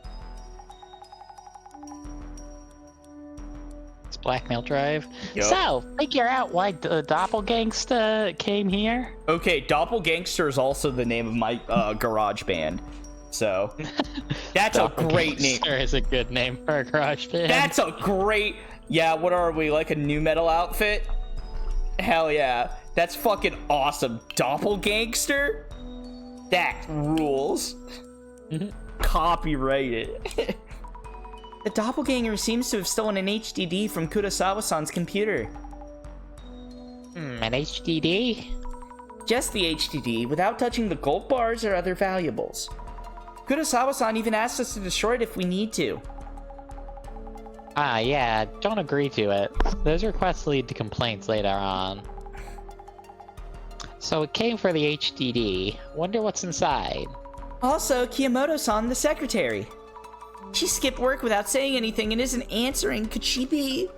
It's blackmail drive. Yep. So, figure out why the doppelgangster came here. Okay, Doppelgangster is also the name of my garage band. So, that's a great name. Doppelgangster is a good name for a garage band. That's a great... Yeah, what are we, like a new metal outfit? Hell yeah. That's fucking awesome. Doppelgangster? That rules. Copyrighted. The doppelganger seems to have stolen an HDD from Kurosawa-san's computer. An HDD? Just the HDD, without touching the gold bars or other valuables. Kurosawa-san even asked us to destroy it if we need to. Ah, yeah, don't agree to it. Those requests lead to complaints later on. So it came for the HDD. Wonder what's inside. Also, Kiyomoto-san, the secretary. She skipped work without saying anything and isn't answering. Could she be?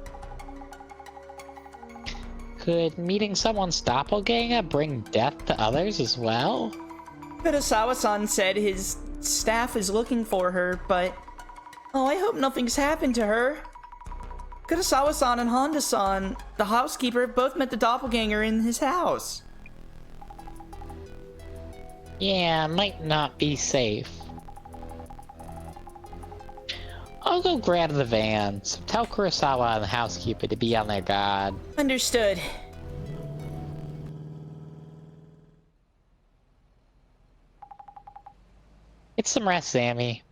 Could meeting someone's doppelganger bring death to others as well? Kurosawa-san said his staff is looking for her, but... Oh, I hope nothing's happened to her. Kurosawa-san and Honda-san, the housekeeper, both met the doppelganger in his house. Yeah, might not be safe. I'll go grab the van, so tell Kurosawa and the housekeeper to be on their guard. Understood. Get some rest, Sammy.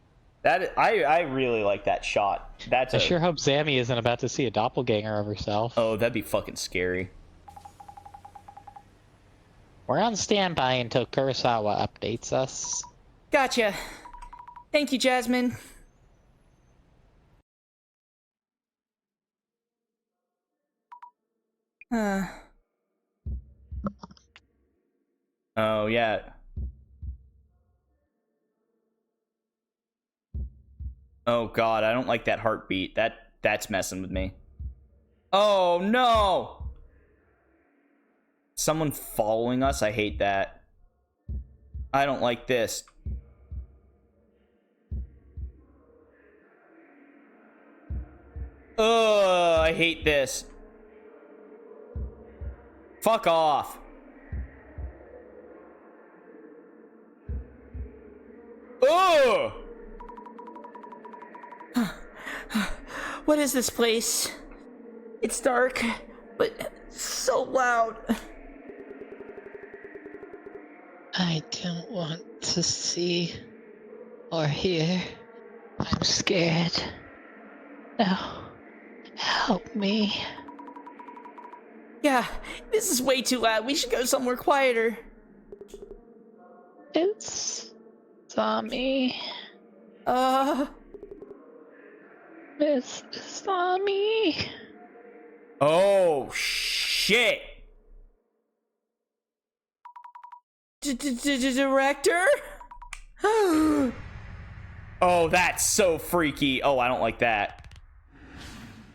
I really like that shot. I sure hope Sammy isn't about to see a doppelganger of herself. Oh, that'd be fucking scary. We're on standby until Kurosawa updates us. Gotcha. Thank you, Jasmine. Oh, yeah. Oh god, I don't like that heartbeat. That's messing with me. Oh no! Someone following us? I hate that. I don't like this. Ugh, I hate this. Fuck off. Ugh! What is this place? It's dark, but so loud. I don't want to see or hear. I'm scared. No. Help me. Yeah, this is way too loud. We should go somewhere quieter. It's Tommy. Miss Tommy. Oh, shit. Director? Oh, that's so freaky. Oh, I don't like that.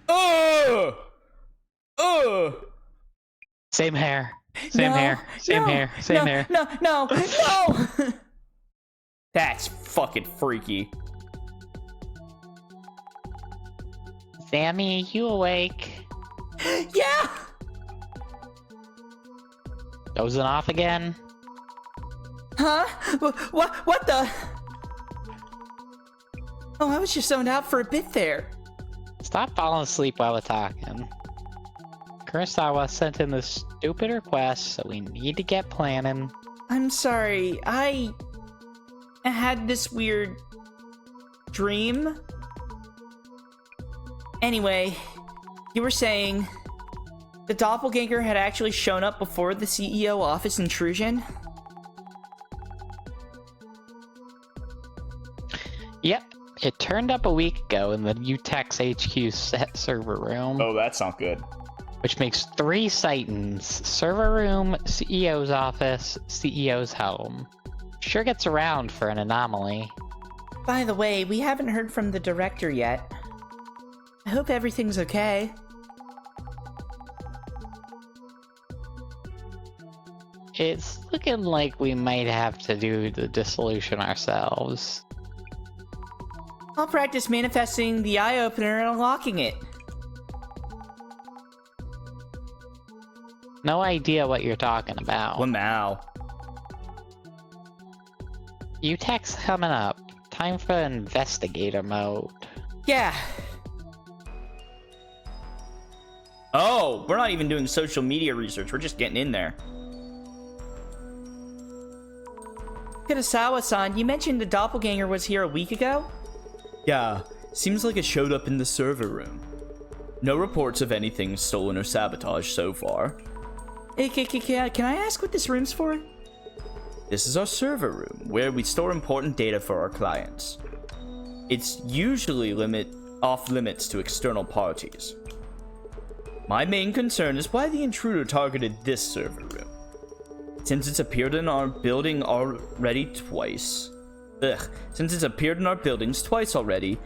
Oh! Oh! Same hair. Same hair. Same hair. Same hair. No. That's fucking freaky. Sammy, you awake? Yeah! Dozing off again? Huh? What the? Oh, I was just zoned out for a bit there. Stop falling asleep while we're talking. Kurosawa sent in this stupid request, so we need to get planning. I'm sorry, I had this weird dream. Anyway, you were saying the doppelganger had actually shown up before the CEO office intrusion? Yep, it turned up a week ago in the UTEX HQ server room. Oh, that's not good. Which makes 3 sightings. Server room, CEO's office, CEO's home. Sure gets around for an anomaly. By the way, we haven't heard from the director yet. I hope everything's okay. It's looking like we might have to do the dissolution ourselves. I'll practice manifesting the eye-opener and unlocking it. No idea what you're talking about. Wow. UTech's coming up. Time for investigator mode. Yeah. Oh, we're not even doing social media research. We're just getting in there. Kurosawa-san, you mentioned the doppelganger was here a week ago? Yeah, seems like it showed up in the server room. No reports of anything stolen or sabotaged so far. Can I ask what this room's for? This is our server room, where we store important data for our clients. It's usually off limits to external parties. My main concern is why the intruder targeted this server room. Since it's appeared in our building twice already,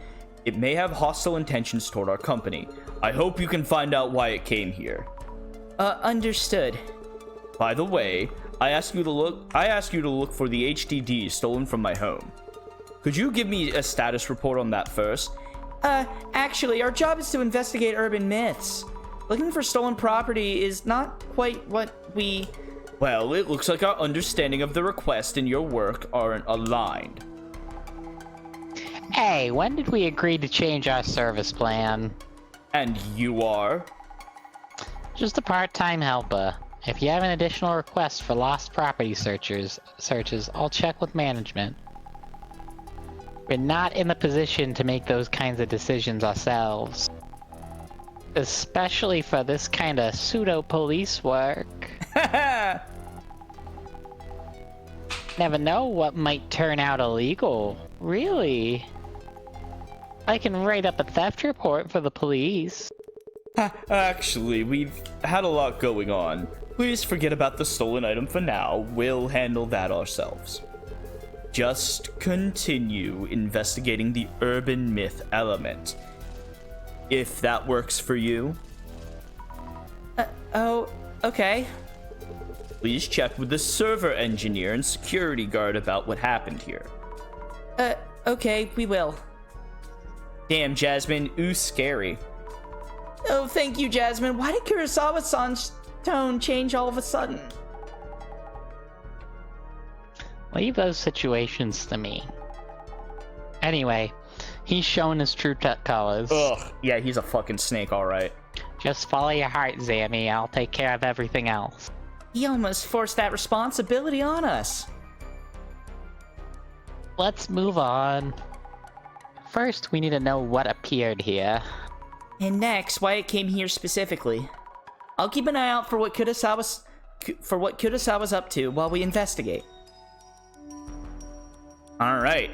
it may have hostile intentions toward our company. I hope you can find out why it came here. Understood. By the way, I ask you to look for the HDD stolen from my home. Could you give me a status report on that first? Actually, our job is to investigate urban myths. Looking for stolen property is not quite what we... Well, it looks like our understanding of the request and your work aren't aligned. Hey, when did we agree to change our service plan? And you are? Just a part-time helper. If you have an additional request for lost property searches, I'll check with management. We're not in the position to make those kinds of decisions ourselves. Especially for this kind of pseudo-police work. Never know what might turn out illegal. Really? I can write up a theft report for the police. Actually, we've had a lot going on. Please forget about the stolen item for now. We'll handle that ourselves. Just continue investigating the urban myth element. If that works for you. Oh, okay. Please check with the server engineer and security guard about what happened here. Okay, we will. Damn, Jasmine, ooh, scary. Oh, thank you, Jasmine. Why did Kurosawa-san's tone change all of a sudden? Leave those situations to me. Anyway, he's shown his true colors. Ugh, yeah, he's a fucking snake, alright. Just follow your heart, Zammy. I'll take care of everything else. He almost forced that responsibility on us. Let's move on. First, we need to know what appeared here. And next, why it came here specifically. I'll keep an eye out for what Kurosawa's up to while we investigate. Alright.